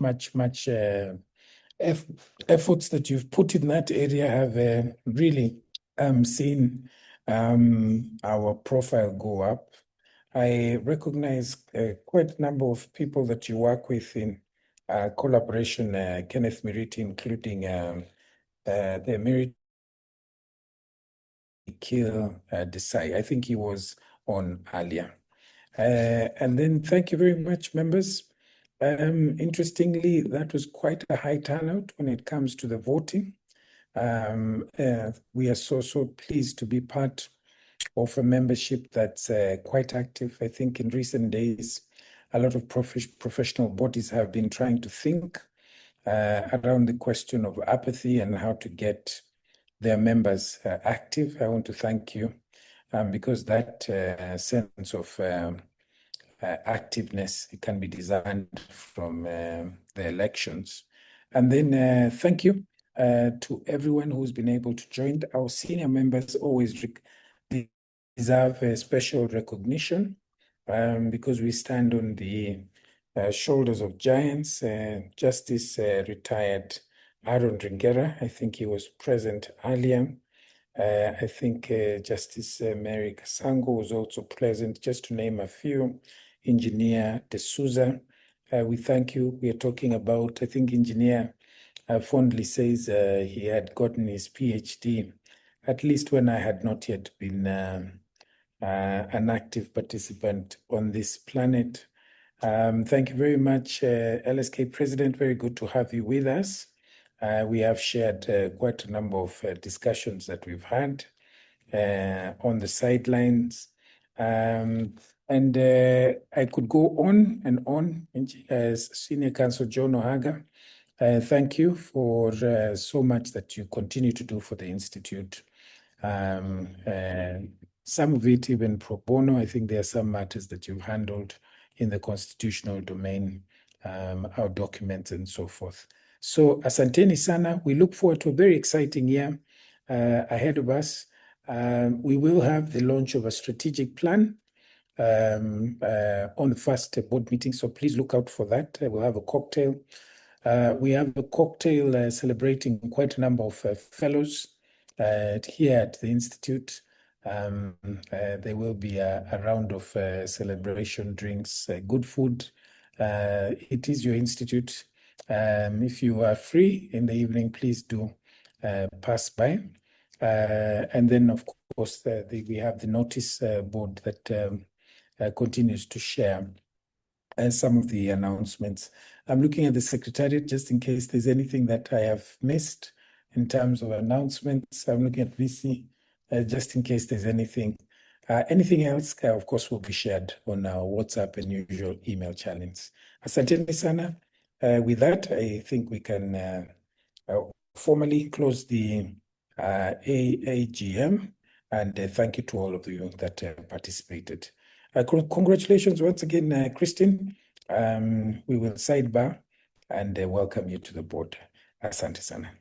efforts that you've put in that area have really seen our profile go up. I recognize quite a number of people that you work with in collaboration, Kenneth Miriti, including the Miriti Kill Desai. I think he was on earlier. And then thank you very much, members. Interestingly, that was quite a high turnout when it comes to the voting. We are so pleased to be part of a membership that's quite active. I think in recent days, a lot of professional bodies have been trying to think around the question of apathy and how to get their members active. I want to thank you because that sense of activeness, it can be designed from the elections. And then thank you to everyone who's been able to join. Our senior members always deserve a special recognition because we stand on the shoulders of giants. Justice retired Aaron Ringera, I think he was present earlier. I think Justice Mary Kasango was also present, just to name a few. Engineer De Souza, we thank you. We are talking about, I think Engineer fondly says he had gotten his PhD, at least when I had not yet been an active participant on this planet. Thank you very much, LSK President. Very good to have you with us. We have shared quite a number of discussions that we've had on the sidelines. And I could go on and on. Senior Counsel John Ohaga, thank you for so much that you continue to do for the Institute. Some of it even pro bono. I think there are some matters that you've handled in the constitutional domain, our documents and so forth. So asanteni sana. We look forward to a very exciting year ahead of us. We will have the launch of a strategic plan on the first board meeting, so please look out for that. We'll have a cocktail. We have a cocktail celebrating quite a number of fellows here at the Institute. There will be a round of celebration drinks, good food. It is your institute. If you are free in the evening, please do pass by. And then, of course, we have the notice board that continues to share some of the announcements. I'm looking at the Secretariat just in case there's anything that I have missed in terms of announcements. I'm looking at VC just in case there's anything. Anything else, of course, will be shared on our WhatsApp and usual email channels. Asanteni sana. With that, I think we can formally close the AGM, and thank you to all of you that participated. Congratulations once again, Christine. We will sidebar and welcome you to the board. Asante sana.